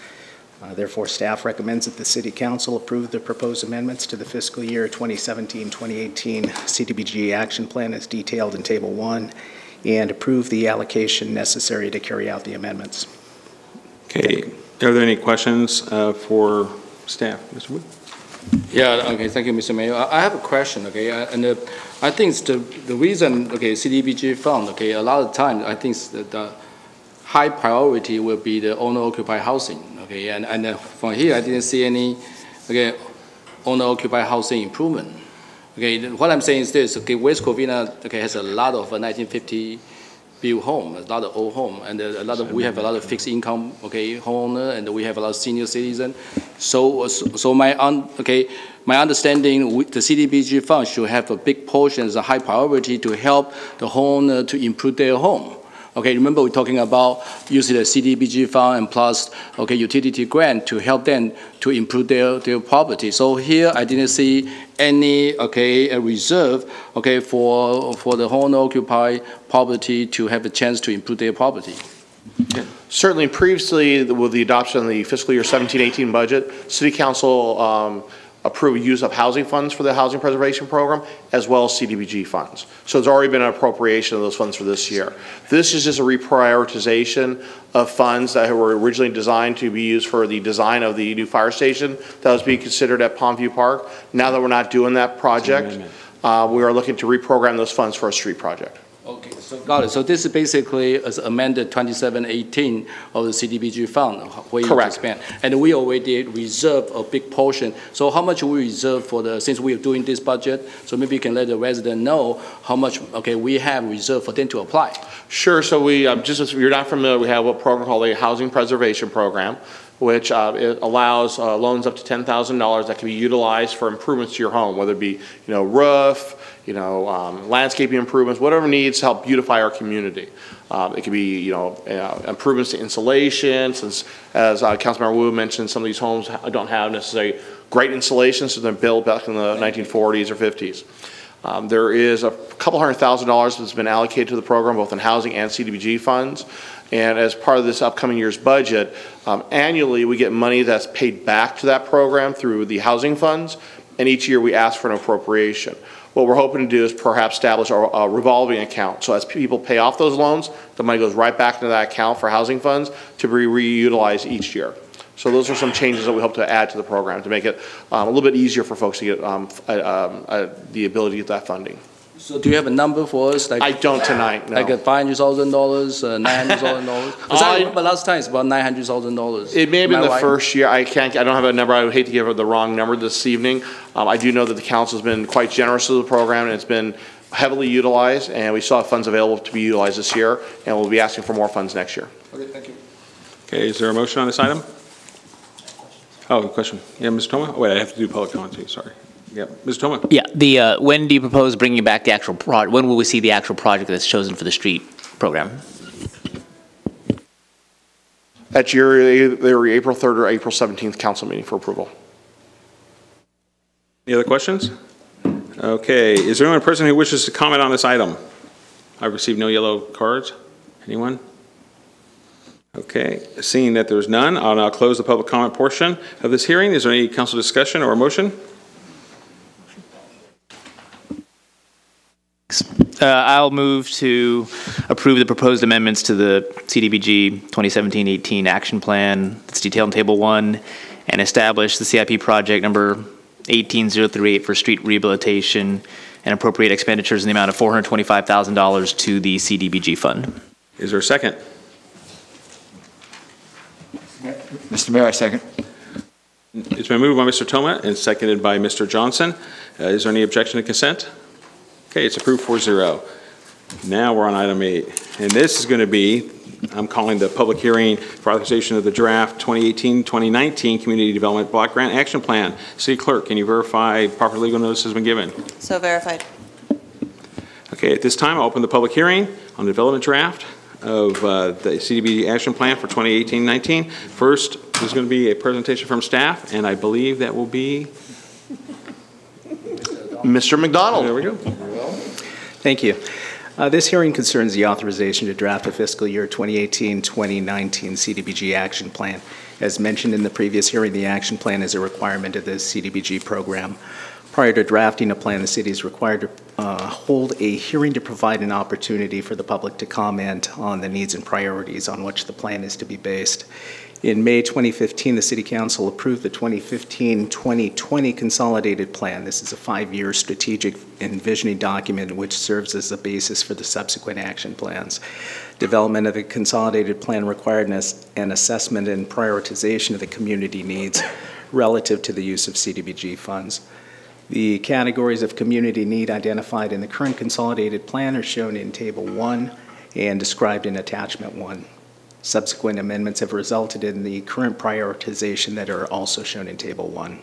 Therefore, staff recommends that the City Council approve the proposed amendments to the fiscal year 2017-2018 CDBG action plan as detailed in Table 1 and approve the allocation necessary to carry out the amendments. Okay. Are there any questions for staff? Mr. Wood? Yeah, okay, thank you, Mr. Mayor. I have a question, okay, I think the reason, okay, CDBG fund, okay, a lot of times I think the high priority will be the owner-occupied housing, okay, and from here I didn't see any, okay, owner-occupied housing improvement. Okay, what I'm saying is this, okay, West Covina, okay, has a lot of 1950 built home, a lot of old home, and we have a lot of fixed income, okay, homeowner, and we have a lot of senior citizen. So my understanding, the CDBG fund should have a big portion as a high priority to help the homeowner to improve their home. Okay, remember we're talking about using the CDBG fund and plus, okay, utility grant to help them to improve their property. So here I didn't see any, okay, a reserve, okay, for the owner-occupied property to have a chance to improve their property. Okay. Certainly previously with the adoption of the fiscal year 17-18 budget, City Council approved use of housing funds for the housing preservation program as well as CDBG funds. So there's already been an appropriation of those funds for this year. This is just a reprioritization of funds that were originally designed to be used for the design of the new fire station that was being considered at Palmview Park. Now that we're not doing that project, we are looking to reprogram those funds for a street project. Okay, so got it. So this is basically as amended 2718 of the CDBG fund where you expand. And we already reserve a big portion. So how much we reserve for since we are doing this budget, so maybe you can let the resident know how much, okay, we have reserved for them to apply. Sure, so we, just if you're not familiar, we have a program called a housing preservation program, which it allows loans up to $10,000 that can be utilized for improvements to your home, whether it be, roof, landscaping improvements, whatever needs to help beautify our community. It could be, improvements to insulation, since as Councilmember Wu mentioned, some of these homes don't have necessarily great insulation, so they're built back in the 1940s or 50s. There is a couple $100,000 that's been allocated to the program, both in housing and CDBG funds. And as part of this upcoming year's budget, annually we get money that's paid back to that program through the housing funds, and each year we ask for an appropriation. What we're hoping to do is perhaps establish a revolving account. So as people pay off those loans, the money goes right back into that account for housing funds to be reutilized each year. So those are some changes that we hope to add to the program to make it a little bit easier for folks to get the ability to get that funding. So do you have a number for us? Like, I don't tonight, no. Like $500,000, $900,000? Because I remember last time it's about $900,000. It may have been the first year. I don't have a number. I would hate to give her the wrong number this evening. I do know that the council has been quite generous with the program, and it's been heavily utilized, and we still have funds available to be utilized this year, and we'll be asking for more funds next year. Okay, thank you. Okay, is there a motion on this item? Oh, question. Yeah, Mr. Toma? Oh, wait, I have to do public comment too, sorry. Yeah, Mr. Toma? Yeah, when do you propose bringing back the actual project? When will we see the actual project that's chosen for the street program? At your April 3rd or April 17th council meeting for approval. Any other questions? Okay, is there anyone present who wishes to comment on this item? I've received no yellow cards. Anyone? Okay, seeing that there's none, I'll now close the public comment portion of this hearing. Is there any council discussion or a motion? I'll move to approve the proposed amendments to the CDBG 2017-18 action plan that's detailed in Table 1 and establish the CIP project number 18038 for street rehabilitation and appropriate expenditures in the amount of $425,000 to the CDBG fund. Is there a second? Mr. Mayor, I second. It's been moved by Mr. Toma and seconded by Mr. Johnson. Is there any objection to consent? Okay, it's approved 4-0. Now we're on item 8. And this is going to be, I'm calling the public hearing for authorization of the draft 2018-2019 Community Development Block Grant Action Plan. City Clerk, can you verify proper legal notice has been given? So verified. Okay, at this time, I'll open the public hearing on the development draft of the CDB Action Plan for 2018-19. First, there's going to be a presentation from staff, and I believe that will be Mr. McDonald. There we go. Thank you. This hearing concerns the authorization to draft a fiscal year 2018-2019 CDBG action plan. As mentioned in the previous hearing, the action plan is a requirement of the CDBG program. Prior to drafting a plan, the city is required to hold a hearing to provide an opportunity for the public to comment on the needs and priorities on which the plan is to be based. In May 2015, the City Council approved the 2015-2020 Consolidated Plan. This is a 5-year strategic and visioning document which serves as the basis for the subsequent action plans. Development of the Consolidated Plan required an assessment and prioritization of the community needs relative to the use of CDBG funds. The categories of community need identified in the current Consolidated Plan are shown in Table 1 and described in Attachment 1. Subsequent amendments have resulted in the current prioritization that are also shown in Table 1.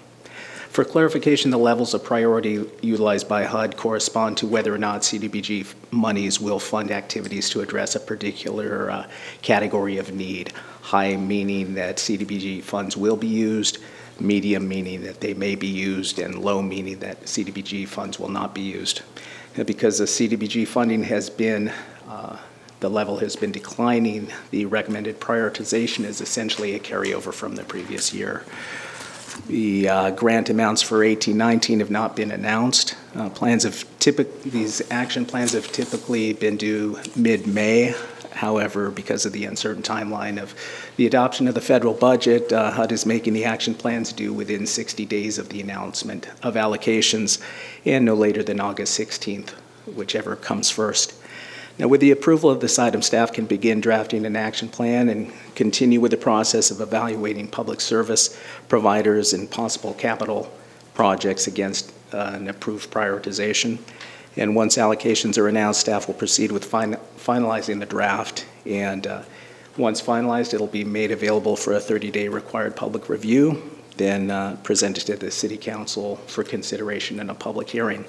For clarification, the levels of priority utilized by HUD correspond to whether or not CDBG monies will fund activities to address a particular category of need. High meaning that CDBG funds will be used, medium meaning that they may be used, and low meaning that CDBG funds will not be used. Because the CDBG funding has been the level has been declining, the recommended prioritization is essentially a carryover from the previous year. The grant amounts for 18-19 have not been announced. These action plans have typically been due mid-May. However, because of the uncertain timeline of the adoption of the federal budget, HUD is making the action plans due within 60 days of the announcement of allocations and no later than August 16th, whichever comes first. Now, with the approval of this item, staff can begin drafting an action plan and continue with the process of evaluating public service providers and possible capital projects against an approved prioritization. And once allocations are announced, staff will proceed with finalizing the draft. And once finalized, it'll be made available for a 30-day required public review, then presented to the City Council for consideration in a public hearing.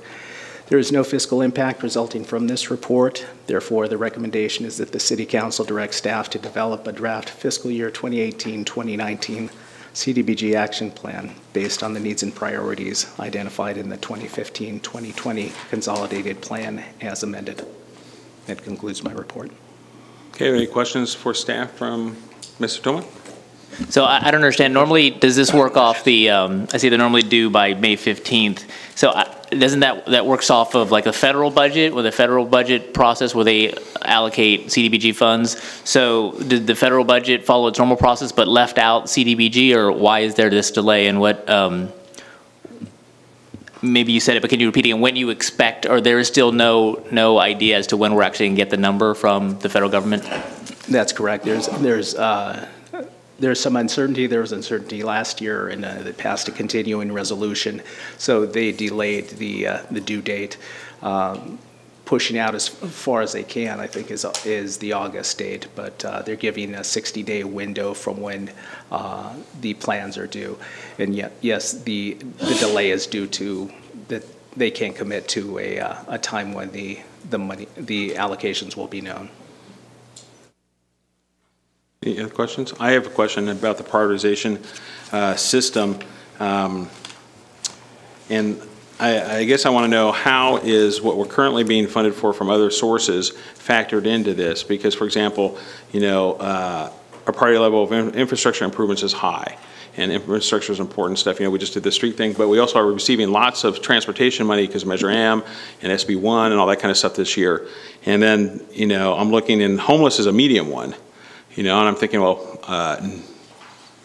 There is no fiscal impact resulting from this report. Therefore, the recommendation is that the City Council direct staff to develop a draft fiscal year 2018-2019 CDBG action plan based on the needs and priorities identified in the 2015-2020 Consolidated Plan as amended. That concludes my report. Okay, any questions for staff from Mr. Tillman? So I don't understand. Normally, does this work off the, I see they're normally due by May 15th. So doesn't that works off of like a federal budget, with a federal budget process where they allocate CDBG funds? So did the federal budget follow its normal process but left out CDBG, or why is there this delay? And what, maybe you said it, but can you repeat it? And when you expect, or there is still no idea as to when we're actually going to get the number from the federal government? That's correct. There's some uncertainty. There was uncertainty last year, and they passed a continuing resolution, so they delayed the due date, pushing out as far as they can. I think is the August date, but they're giving a 60-day window from when the plans are due, and yet yes, the delay is due to that they can't commit to a time when the allocations will be known. Any other questions? I have a question about the prioritization system. And I guess I want to know, how is what we're currently being funded for from other sources factored into this? Because, for example, you know, our priority level of infrastructure improvements is high. And infrastructure is important stuff. You know, we just did the street thing, but we also are receiving lots of transportation money because of Measure M and SB1 and all that kind of stuff this year. And then, you know, I'm looking, and homeless is a medium one. You know, and I'm thinking, well,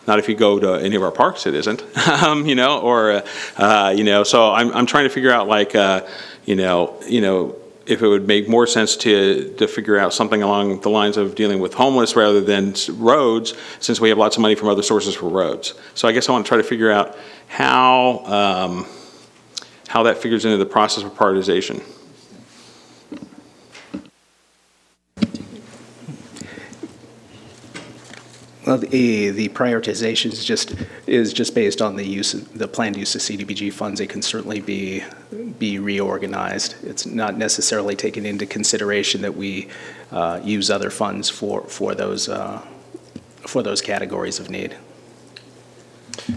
not if you go to any of our parks, it isn't, you know, or, you know, so I'm trying to figure out, like, you know, if it would make more sense to figure out something along the lines of dealing with homeless rather than roads, since we have lots of money from other sources for roads. So I guess I want to try to figure out how that figures into the process of prioritization. Well, the prioritization is just based on the planned use of CDBG funds. It can certainly be reorganized. It's not necessarily taken into consideration that we use other funds for those categories of need.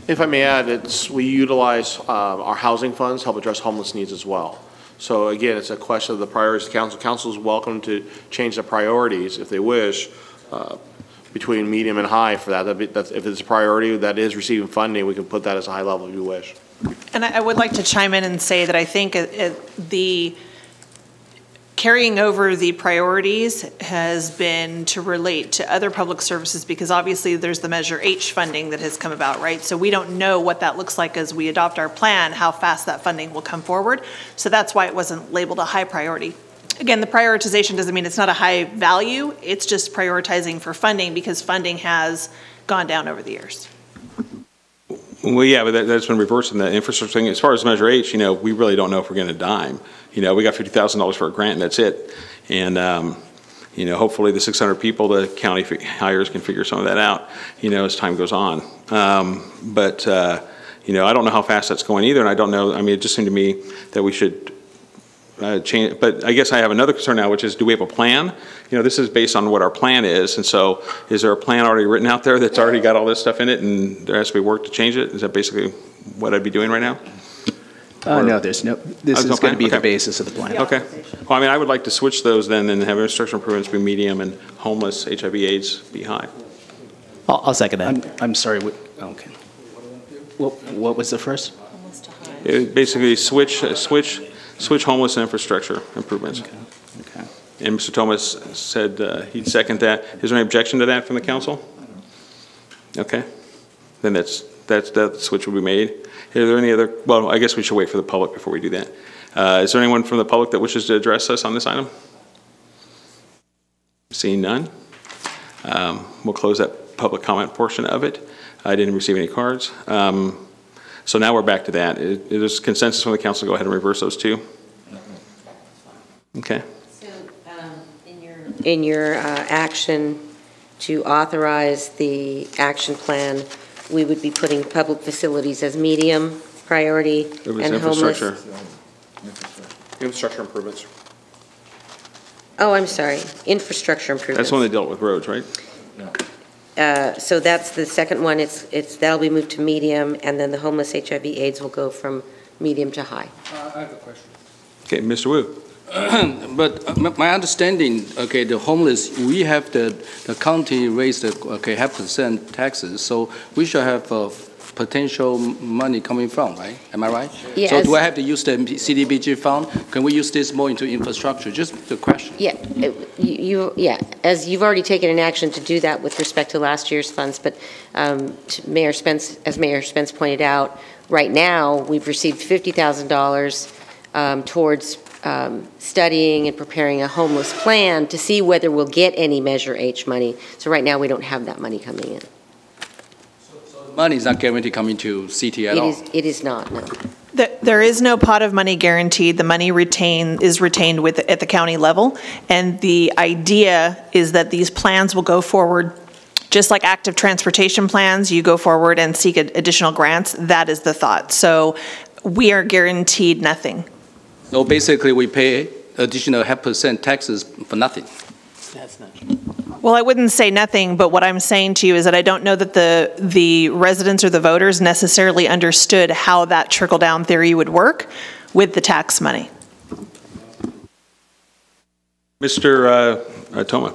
If I may add, we utilize our housing funds to help address homeless needs as well. So again, it's a question of the priorities. Council is welcome to change the priorities if they wish. Between medium and high for that. If it's a priority that is receiving funding, we can put that as a high level if you wish. And I would like to chime in and say that I think the carrying over the priorities has been to relate to other public services, because obviously there's the Measure H funding that has come about, right? So we don't know what that looks like as we adopt our plan, how fast that funding will come forward. So that's why it wasn't labeled a high priority. Again, the prioritization doesn't mean it's not a high value, it's just prioritizing for funding because funding has gone down over the years. Well, yeah, but that's been reversed in the infrastructure thing. As far as Measure H, we really don't know if we're going to dime. We got $50,000 for a grant, and that's it. And, hopefully the 600 people the county hires can figure some of that out, as time goes on. But I don't know how fast that's going either, and I don't know. It just seemed to me that we should change. But I guess I have another concern now, which is, do we have a plan? This is based on what our plan is, and so is there a plan already written out there that's already got all this stuff in it, and there has to be work to change it? Is that basically what I'd be doing right now? No, there's no. This is going to be the basis of the plan. Okay. Well, I would like to switch those then and have infrastructure improvements be medium and homeless, HIV/AIDS be high. I'll second that. I'm sorry. Okay. What was the first? Basically, switch homeless and infrastructure improvements. Okay. And Mr. Thomas said he'd second that. Is there any objection to that from the council? Okay. Then that switch will be made. Are there any other? Well, I guess we should wait for the public before we do that. Is there anyone from the public that wishes to address us on this item? Seeing none, we'll close that public comment portion of it. I didn't receive any cards. So now we're back to that. Is consensus from the council to go ahead and reverse those two? Okay. So in your action to authorize the action plan, we would be putting public facilities as medium priority and homeless. Infrastructure improvements. Oh, I'm sorry, infrastructure improvements. That's when they dealt with roads, right? So that's the second one. That'll be moved to medium, and then the homeless HIV/AIDS will go from medium to high. I have a question. Okay, Mr. Wu. But my understanding, the homeless, we have the county raised the half % taxes, so we should have potential money coming from, right? Am I right? Yes. So do I have to use the CDBG fund? Can we use this more into infrastructure? Just the question. Yeah, as you've already taken an action to do that with respect to last year's funds, but as Mayor Spence pointed out, right now we've received $50,000 towards studying and preparing a homeless plan to see whether we'll get any Measure H money. So right now we don't have that money coming in. Money is not guaranteed coming to CT at all? It is not, no. There is no pot of money guaranteed. The money is retained at the county level, and the idea is that these plans will go forward just like active transportation plans. You go forward and seek additional grants. That is the thought. So we are guaranteed nothing. So basically we pay additional half % taxes for nothing? That's not true. Well, I wouldn't say nothing, but what I'm saying to you is that I don't know that the residents or the voters necessarily understood how that trickle-down theory would work with the tax money. Mr. Toma.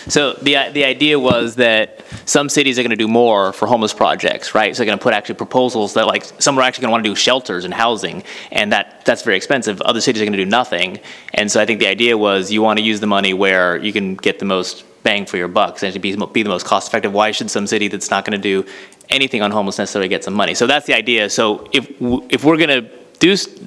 So the idea was that some cities are going to do more for homeless projects, right? So they're going to put actually proposals that, like, some are actually going to want to do shelters and housing, and that's very expensive. Other cities are going to do nothing. And so I think the idea was you want to use the money where you can get the most bang for your buck, and to be the most cost effective. Why should some city that's not going to do anything on homeless necessarily get some money? So that's the idea. So if we're going to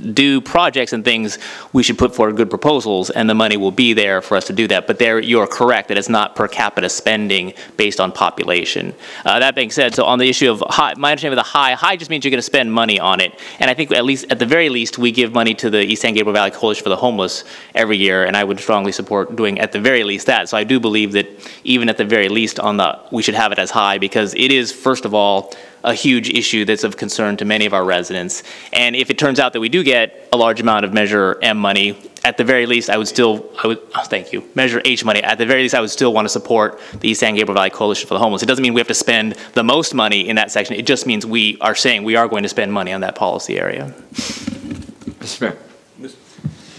do projects and things, we should put forward good proposals, and the money will be there for us to do that. But you're correct that it's not per capita spending based on population. That being said, so on the issue of high, my understanding of the high just means you're going to spend money on it. And I think at the very least, we give money to the East San Gabriel Valley Coalition for the Homeless every year, and I would strongly support doing at the very least that. So I do believe that even at the very least we should have it as high, because it is, first of all, a huge issue that's of concern to many of our residents. And if it turns out that we do get a large amount of Measure M money, at the very least, Measure H money, at the very least, I would still want to support the East San Gabriel Valley Coalition for the Homeless. It doesn't mean we have to spend the most money in that section. It just means we are saying we are going to spend money on that policy area. Mr. Mayor.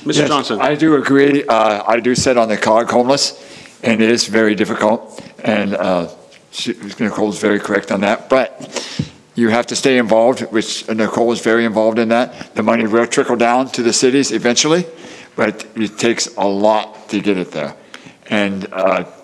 Mr. Johnson. I do agree. I do sit on the COG homeless, and it is very difficult. And Nicole is very correct on that, but you have to stay involved, which Nicole is very involved in that. The money will trickle down to the cities eventually, but it takes a lot to get it there. And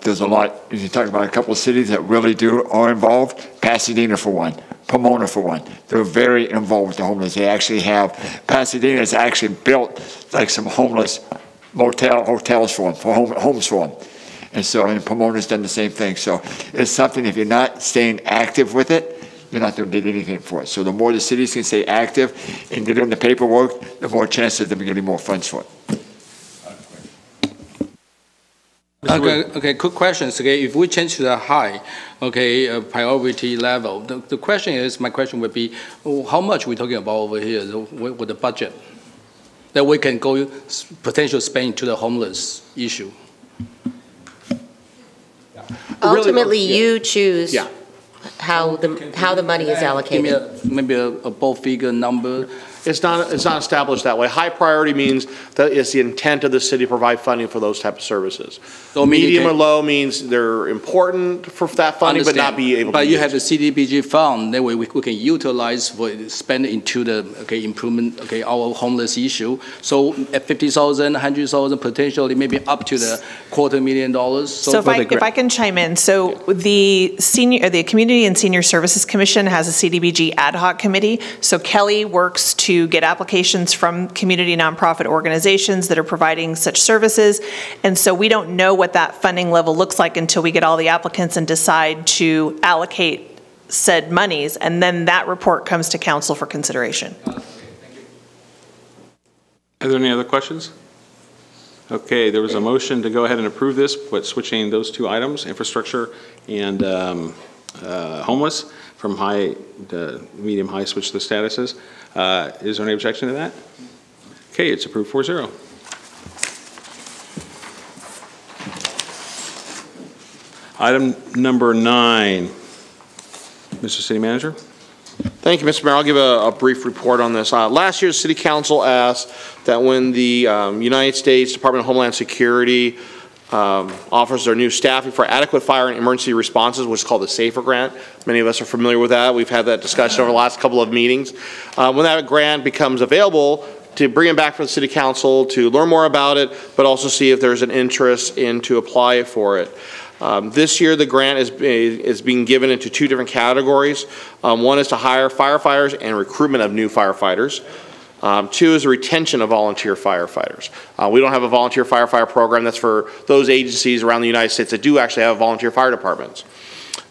there's a lot, if you talk about a couple of cities that really are involved, Pasadena for one, Pomona for one. They're very involved with the homeless. They actually have, Pasadena's actually built like some homeless hotels for them, homes for them. And so, and Pomona's done the same thing. So it's something, if you're not staying active with it, you're not going to get anything for it. So the more the cities can stay active and get in the paperwork, the more chances of them getting more funds for it. Okay, quick questions. Okay, if we change to the high, priority level, the question is, my question would be, how much we're talking about over here with the budget that we can go potential spend to the homeless issue? Ultimately, you choose how the money is allocated. Give me maybe a ball figure number. It's not established that way. High priority means that it's the intent of the city to provide funding for those type of services. So medium or low means they're important for that funding, but not be able to. But you have the CDBG fund that we can utilize for spend into the improvement our homeless issue. So at 50,000, 100,000, potentially maybe up to the $250,000. So if I can chime in, so the Community and Senior Services Commission has a CDBG ad hoc committee. So Kelly works to get applications from community nonprofit organizations that are providing such services. And so we don't know what that funding level looks like until we get all the applicants and decide to allocate said monies. And then that report comes to council for consideration. Are there any other questions? Okay, there was a motion to go ahead and approve this, but switching those two items, infrastructure and homeless, from high to medium high, switch the statuses. Is there any objection to that? Okay, it's approved 4-0. Item number 9, Mr. City Manager. Thank you, Mr. Mayor. I'll give a brief report on this. Last year, the City Council asked that when the United States Department of Homeland Security offers their new staffing for adequate fire and emergency responses, which is called the SAFER grant. Many of us are familiar with that. We've had that discussion over the last couple of meetings. When that grant becomes available, to bring it back for the City Council to learn more about it, but also see if there's an interest in to apply for it. This year, the grant is being given into two different categories. One is to hire firefighters and recruitment of new firefighters. Two is the retention of volunteer firefighters. We don't have a volunteer firefighter program. That's for those agencies around the United States that do actually have volunteer fire departments.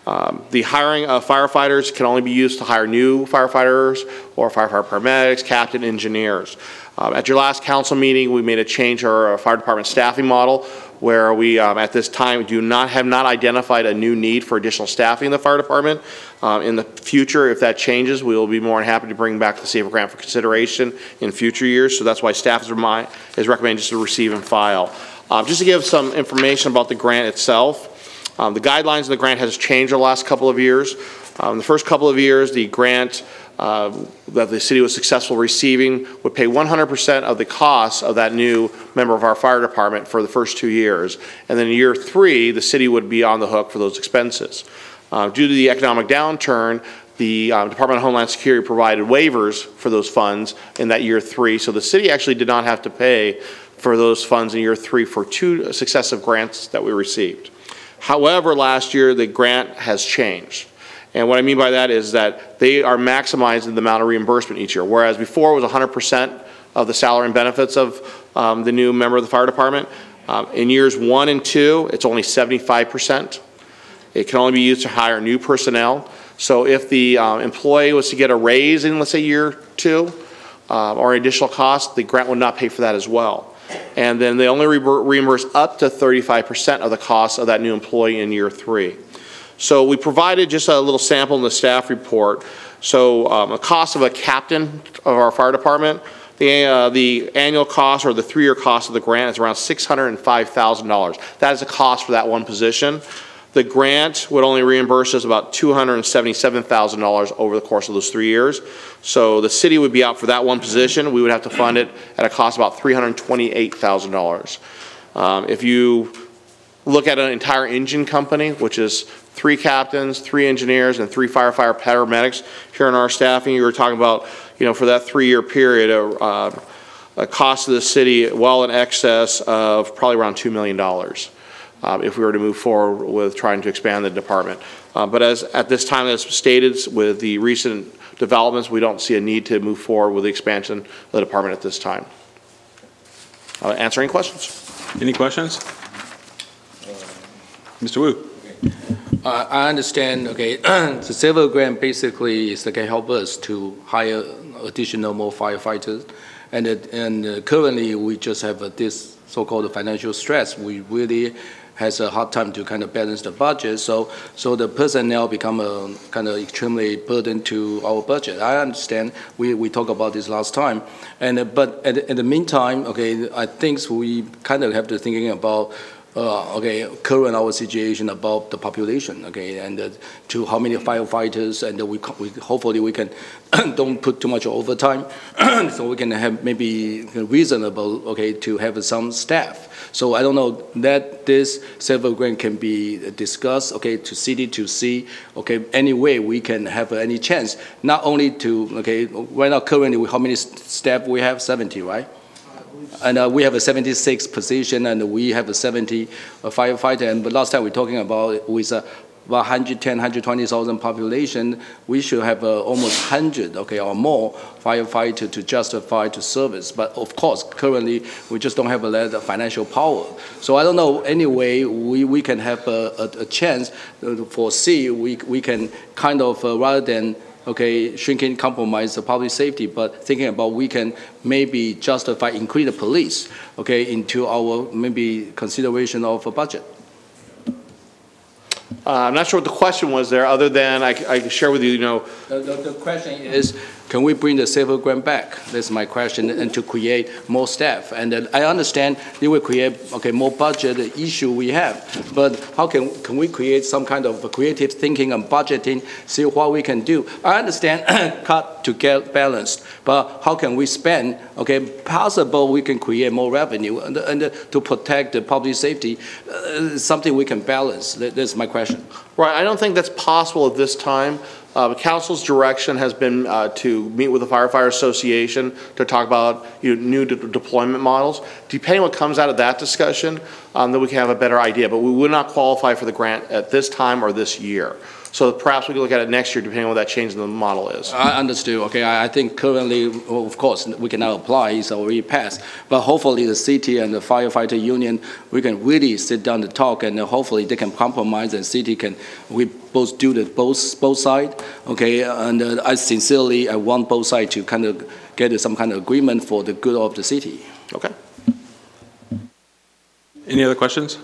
The hiring of firefighters can only be used to hire new firefighters or firefighter paramedics, captain, engineers. At your last council meeting, we made a change to our fire department staffing model, where we, at this time, have not identified a new need for additional staffing in the fire department. In the future, if that changes, we will be more than happy to bring back the SAFER grant for consideration in future years. So that's why staff is recommended just to receive and file. Just to give some information about the grant itself, the guidelines of the grant has changed over the last couple of years. The first couple of years, the grant that the city was successful receiving would pay 100% of the cost of that new member of our fire department for the first 2 years. And then in year 3, the city would be on the hook for those expenses. Due to the economic downturn, the Department of Homeland Security provided waivers for those funds in that year 3. So the city actually did not have to pay for those funds in year 3 for 2 successive grants that we received. However, last year the grant has changed. And what I mean by that is that they are maximizing the amount of reimbursement each year, whereas before it was 100% of the salary and benefits of the new member of the fire department. In years 1 and 2, it's only 75%. It can only be used to hire new personnel. So if the employee was to get a raise in, let's say, year 2 or additional cost, the grant would not pay for that as well. And then they only reimburse up to 35% of the cost of that new employee in year 3. So we provided just a little sample in the staff report. So the cost of a captain of our fire department, the annual cost or the 3-year cost of the grant is around $605,000. That is the cost for that one position. The grant would only reimburse us about $277,000 over the course of those 3 years. So the city would be out for that one position. We would have to fund it at a cost of about $328,000. If you look at an entire engine company, which is 3 captains, 3 engineers, and 3 firefighter paramedics here in our staffing, you were talking about, for that 3-year period, cost of the city well in excess of probably around $2 million if we were to move forward with trying to expand the department. But as at this time, as stated, with the recent developments, we don't see a need to move forward with the expansion of the department at this time. Answer any questions? Any questions? Mr. Wu. I understand, okay, the civil grant basically is to help us to hire additional more firefighters. And currently, we just have this so-called financial stress. We really has a hard time to kind of balance the budget. So the personnel become a kind of extremely burden to our budget. I understand, we talked about this last time. But in the meantime, okay, I think we kind of have to thinking about okay, current our situation about the population, okay, and to how many firefighters, and we hopefully we can don't put too much overtime, so we can have maybe reasonable, okay, to have some staff. So I don't know that this civil grant can be discussed, okay, to city to see, okay, any way we can have any chance, not only to, okay, right now currently how many staff we have? 70, right? And we have a 76 position, and we have a 70 firefighter. And but last time we're talking about with about 110, 120,000 population, we should have almost 100, okay, or more firefighter to justify to service. But of course, currently we just don't have a lot of financial power. So I don't know. Anyway, we can have a chance to foresee. We can kind of rather than, okay, shrinking compromise the public safety, but thinking about we can maybe justify increase the police, okay, into our maybe consideration of a budget. I'm not sure what the question was there, other than I can share with you, The question is, can we bring the civil grant back? That's my question, and to create more staff. And I understand it will create, okay, more budget issue we have, but how can we create some kind of creative thinking and budgeting, see what we can do? I understand cut to get balanced, but how can we spend, okay, possible we can create more revenue and to protect the public safety, something we can balance. That's my question. Right, I don't think that's possible at this time. The council's direction has been to meet with the Firefighter Association to talk about new deployment models. Depending on what comes out of that discussion, then we can have a better idea. But we would not qualify for the grant at this time or this year. So perhaps we can look at it next year, depending on what that change in the model is. I understood. Okay, I think currently, well, of course, we cannot apply. It's already passed. But hopefully, the city and the firefighter union, we can really sit down and talk, and hopefully they can compromise, and city can we both do the both sides. Okay, and I sincerely want both sides to kind of get some kind of agreement for the good of the city. Okay. Any other questions?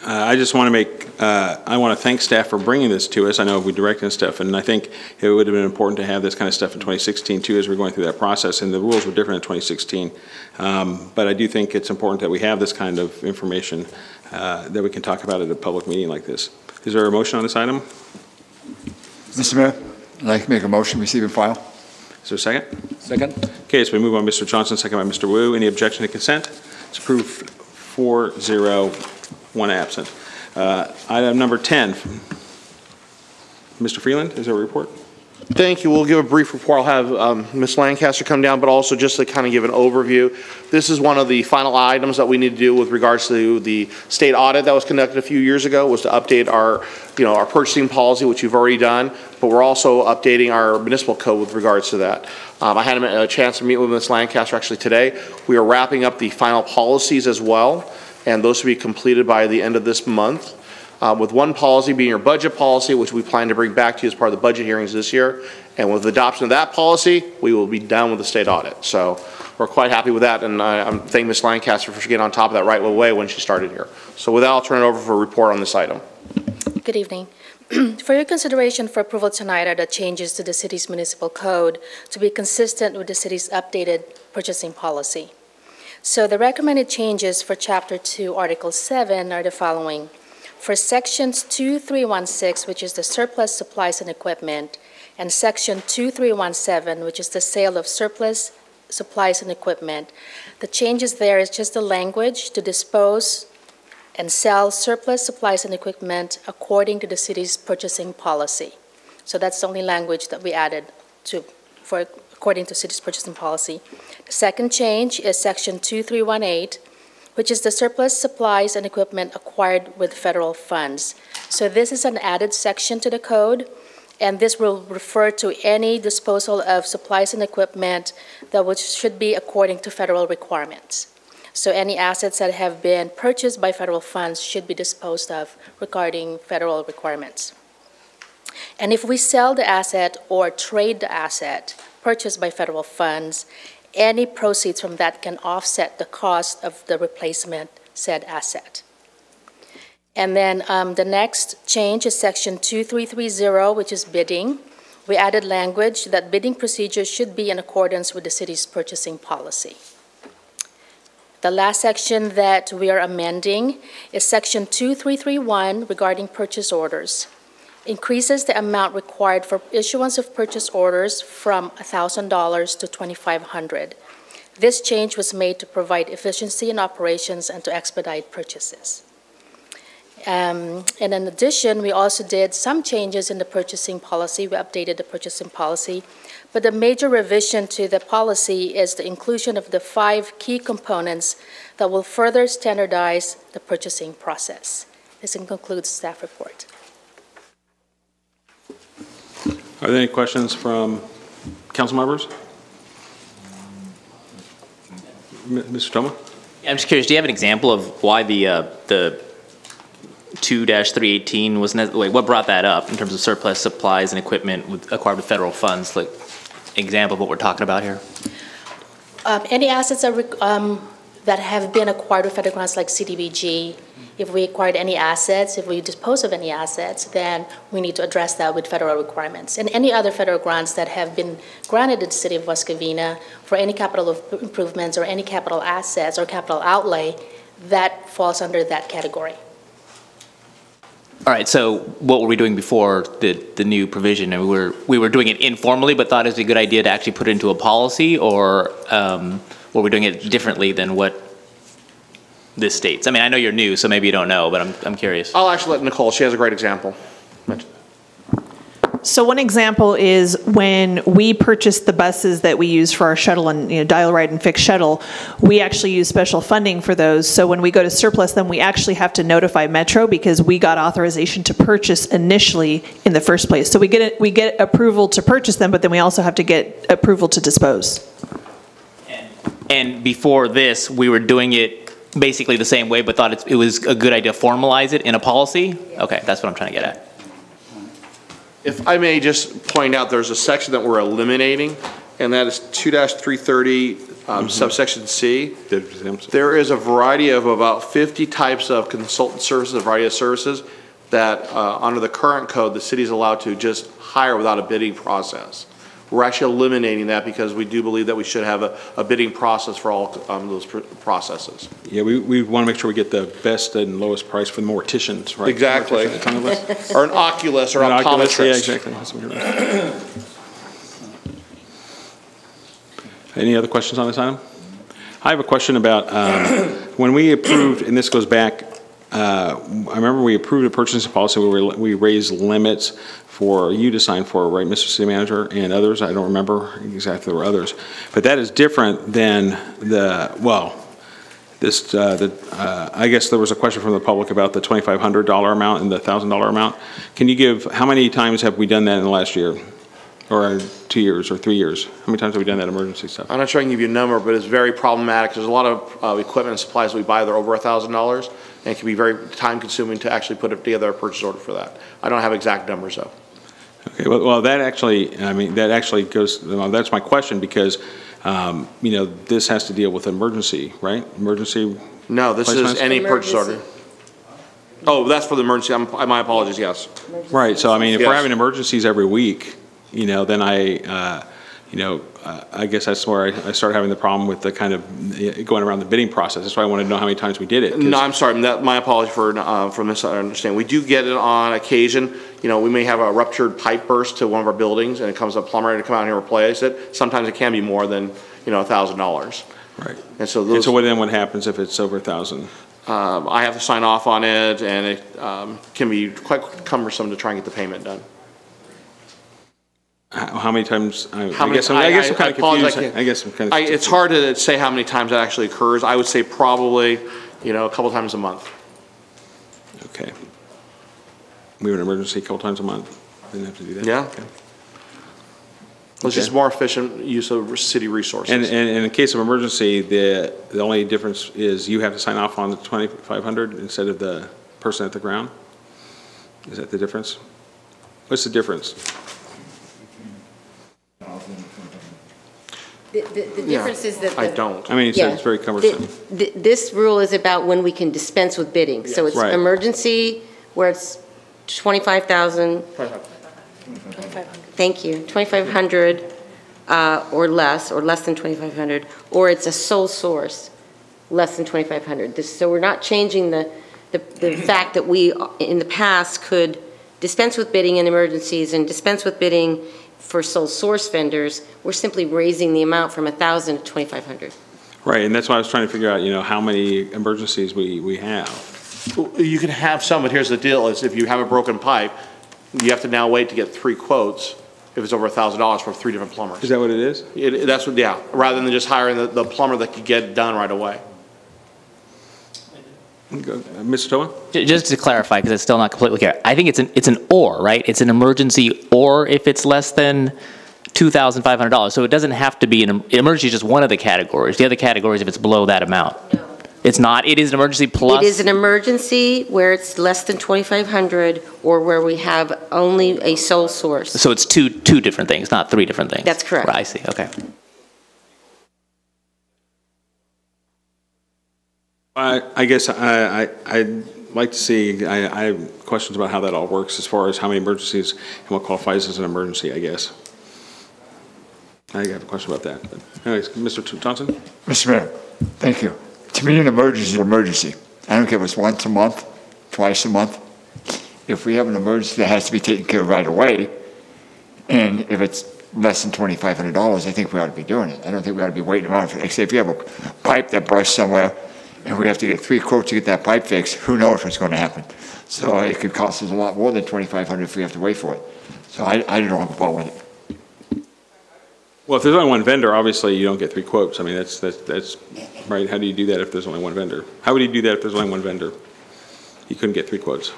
I just want to I want to thank staff for bringing this to us. I know we directed stuff, and I think it would have been important to have this kind of stuff in 2016 too, as we're going through that process, and the rules were different in 2016. But I do think it's important that we have this kind of information that we can talk about at a public meeting like this. Is there a motion on this item? Mr. Mayor, I'd like to make a motion, receive and file. Is there a second? Second. Okay, it's been moved by Mr. Johnson, second by Mr. Wu. Any objection to consent? It's approved 4-0, 1 absent. Item number 10. Mr. Freeland, is there a report? Thank you. We'll give a brief report. I'll have Ms. Lancaster come down, but also just to kind of give an overview. This is one of the final items that we need to do with regards to the state audit that was conducted a few years ago, was to update our purchasing policy, which you've already done, but we're also updating our municipal code with regards to that. I had a chance to meet with Ms. Lancaster actually today. We are wrapping up the final policies as well, and those will be completed by the end of this month. With one policy being your budget policy, which we plan to bring back to you as part of the budget hearings this year. And with the adoption of that policy, we will be done with the state audit. So we're quite happy with that, and I'm thanking Ms. Lancaster for getting on top of that right away when she started here. So with that, I'll turn it over for a report on this item. Good evening. For your consideration for approval tonight are the changes to the city's municipal code to be consistent with the city's updated purchasing policy. So the recommended changes for Chapter 2, Article 7 are the following. For Sections 2316, which is the surplus supplies and equipment, and Section 2317, which is the sale of surplus supplies and equipment, the changes there is just the language to dispose and sell surplus supplies and equipment according to the city's purchasing policy. So that's the only language that we added for according to city's purchasing policy. The second change is section 2318, which is the surplus supplies and equipment acquired with federal funds. So this is an added section to the code, and this will refer to any disposal of supplies and equipment that should be according to federal requirements. So any assets that have been purchased by federal funds should be disposed of regarding federal requirements. And if we sell the asset or trade the asset purchased by federal funds, any proceeds from that can offset the cost of the replacement said asset. And then the next change is section 2330, which is bidding. We added language that bidding procedures should be in accordance with the city's purchasing policy. The last section that we are amending is section 2331 regarding purchase orders. Increases the amount required for issuance of purchase orders from $1,000 to $2,500. This change was made to provide efficiency in operations and to expedite purchases. And in addition, we also did some changes in the purchasing policy. We updated the purchasing policy. But the major revision to the policy is the inclusion of the 5 key components that will further standardize the purchasing process. This concludes staff report. Are there any questions from council members? Mr. Toma? I'm just curious, do you have an example of why the 2-318 was what brought that up in terms of surplus supplies and equipment acquired with federal funds? Like, example of what we're talking about here? Any assets that have been acquired with federal grants like CDBG, if we acquired any assets, if we dispose of any assets, then we need to address that with federal requirements. And any other federal grants that have been granted to the city of West Covina for any capital improvements or any capital assets or capital outlay, that falls under that category. All right, so what were we doing before the new provision? And we were doing it informally, but thought it was a good idea to actually put it into a policy, or were we doing it differently than what this states? I mean, I know you're new, so maybe you don't know, but I'm curious. I'll actually let Nicole, she has a great example. So one example is when we purchased the buses that we use for our shuttle and dial ride and fixed shuttle, we actually use special funding for those. So when we go to surplus them, we actually have to notify Metro because we got authorization to purchase initially in the first place. So we get approval to purchase them, but then we also have to get approval to dispose. And before this, we were doing it basically the same way, but thought it was a good idea to formalize it in a policy? Okay, that's what I'm trying to get at. If I may just point out, there's a section that we're eliminating, and that is 2-330, subsection C. There is a variety of about 50 types of consultant services, a variety of services that under the current code, the city is allowed to just hire without a bidding process. We're actually eliminating that because we do believe that we should have a bidding process for all those processes. Yeah, we want to make sure we get the best and lowest price for the morticians, right? Exactly. Or an Oculus or optometrist. Yeah, exactly. That's what Any other questions on this item? I have a question about when we approved, and this goes back, I remember we approved a purchasing policy where we raised limits for you to sign for, right, Mr. City Manager, and others. I don't remember exactly, there were others. But that is different than I guess there was a question from the public about the $2,500 amount and the $1,000 amount. Can you give, how many times have we done that in the last year? Or 2 years or 3 years? How many times have we done that emergency stuff? I'm not sure I can give you a number, but it's very problematic. There's a lot of equipment and supplies that we buy that are over $1,000, and it can be very time consuming to actually put together a purchase order for that. I don't have exact numbers though. Okay, well that actually, I mean, that actually goes, that's my question because, this has to deal with emergency, right? Emergency? No, this is any purchase order. Oh, that's for the emergency. My apologies, yes. Right, so I mean, if we're having emergencies every week, then I guess that's where I started having the problem with the kind of going around the bidding process. That's why I wanted to know how many times we did it. No, I'm sorry. My apology for misunderstanding. We do get it on occasion. We may have a ruptured pipe burst to one of our buildings, and it comes a plumber to come out here and replace it. Sometimes it can be more than $1,000. Right. And so then what happens if it's over 1,000? I have to sign off on it, and it can be quite cumbersome to try and get the payment done. How many times? How I many- guess I'm kind of apologize, confused. I guess I'm kind of. It's hard to say how many times that actually occurs. I would say probably, a couple times a month. Okay. We have an emergency a couple times a month. Didn't have to do that. Yeah. Okay. It's just more efficient use of city resources. And in case of emergency, the only difference is you have to sign off on the 2,500 instead of the person at the ground? Is that the difference? What's the difference? The difference is that. I don't. I mean, you said it's very cumbersome. This rule is about when we can dispense with bidding. So it's Right. emergency where it's 25,000. Thank you, 2,500 or less than 2,500, or it's a sole source, less than 2,500. So we're not changing the fact that we, in the past, could dispense with bidding in emergencies and dispense with bidding for sole source vendors. We're simply raising the amount from 1,000 to 2,500. Right, and that's why I was trying to figure out, how many emergencies we have. You can have some, but here's the deal, is if you have a broken pipe, you have to now wait to get 3 quotes if it's over $1,000 for 3 different plumbers. Is that what it is? That's what, yeah, rather than just hiring the plumber that could get it done right away. Mr. Toa? Just to clarify, because it's still not completely clear, I think it's an or, right? It's an emergency or if it's less than $2,500. So it doesn't have to be an emergency, is just one of the categories. The other categories if it's below that amount. No. It's not. It is an emergency plus. It is an emergency where it's less than 2,500 or where we have only a sole source. So it's two different things, not 3 different things. That's correct. Right, I see. Okay. I guess I'd like to see, I have questions about how that all works as far as how many emergencies and what qualifies as an emergency, I guess. I have a question about that. But anyways, Mr. Johnson? Mr. Mayor, thank you. To me, an emergency is an emergency. I don't care if it's once a month, twice a month. If we have an emergency that has to be taken care of right away, and if it's less than $2,500, I think we ought to be doing it. I don't think we ought to be waiting around for it. Except if you have a pipe that bursts somewhere, and we have to get 3 quotes to get that pipe fixed, who knows what's going to happen. So it could cost us a lot more than $2,500 if we have to wait for it. So I don't know about with it. Well, if there's only one vendor, obviously you don't get 3 quotes. I mean, that's right. How do you do that if there's only one vendor? How would you do that if there's only one vendor? You couldn't get 3 quotes.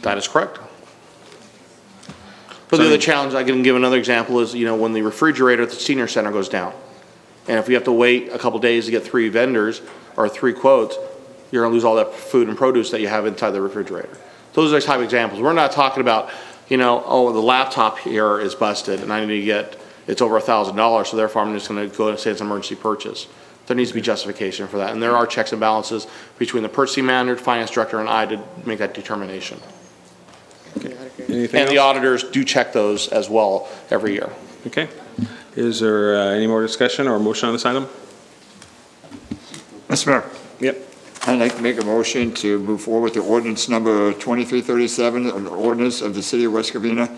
That is correct. But the other challenge, I can give another example, is when the refrigerator at the senior center goes down, and if we have to wait a couple days to get 3 vendors or 3 quotes, you're going to lose all that food and produce that you have inside the refrigerator. Those are the type of examples. We're not talking about, oh, the laptop here is busted and I need to get, it's over $1,000, so therefore I'm just going to go and say it's an emergency purchase. There needs to be justification for that, and there are checks and balances between the purchasing manager, finance director, and I to make that determination. Okay. And the auditors do check those as well every year. Okay. Is there any more discussion or motion on this item? Mr. Mayor. Yep. I'd like to make a motion to move forward with the ordinance number 2337, an ordinance of the City of West Covina,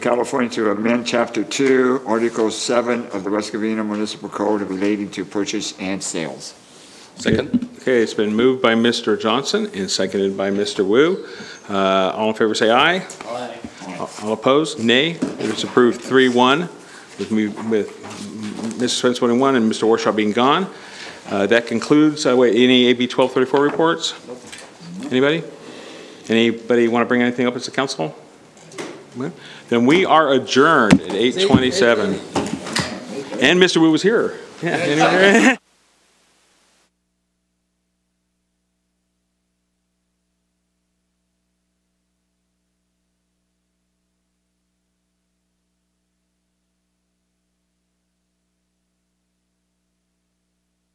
California, to amend Chapter 2, Article 7 of the West Covina Municipal Code relating to purchase and sales. Second. Okay, it's been moved by Mr. Johnson and seconded by Mr. Wu. All in favor say aye. Aye. All opposed, nay. It is approved 3-1 with Mr. Spence winning 1 and Mr. Warshaw being gone. That concludes, any AB 1234 reports? Anybody? Anybody want to bring anything up as a council? Then we are adjourned at 8:27. And Mr. Wu was here. Yeah.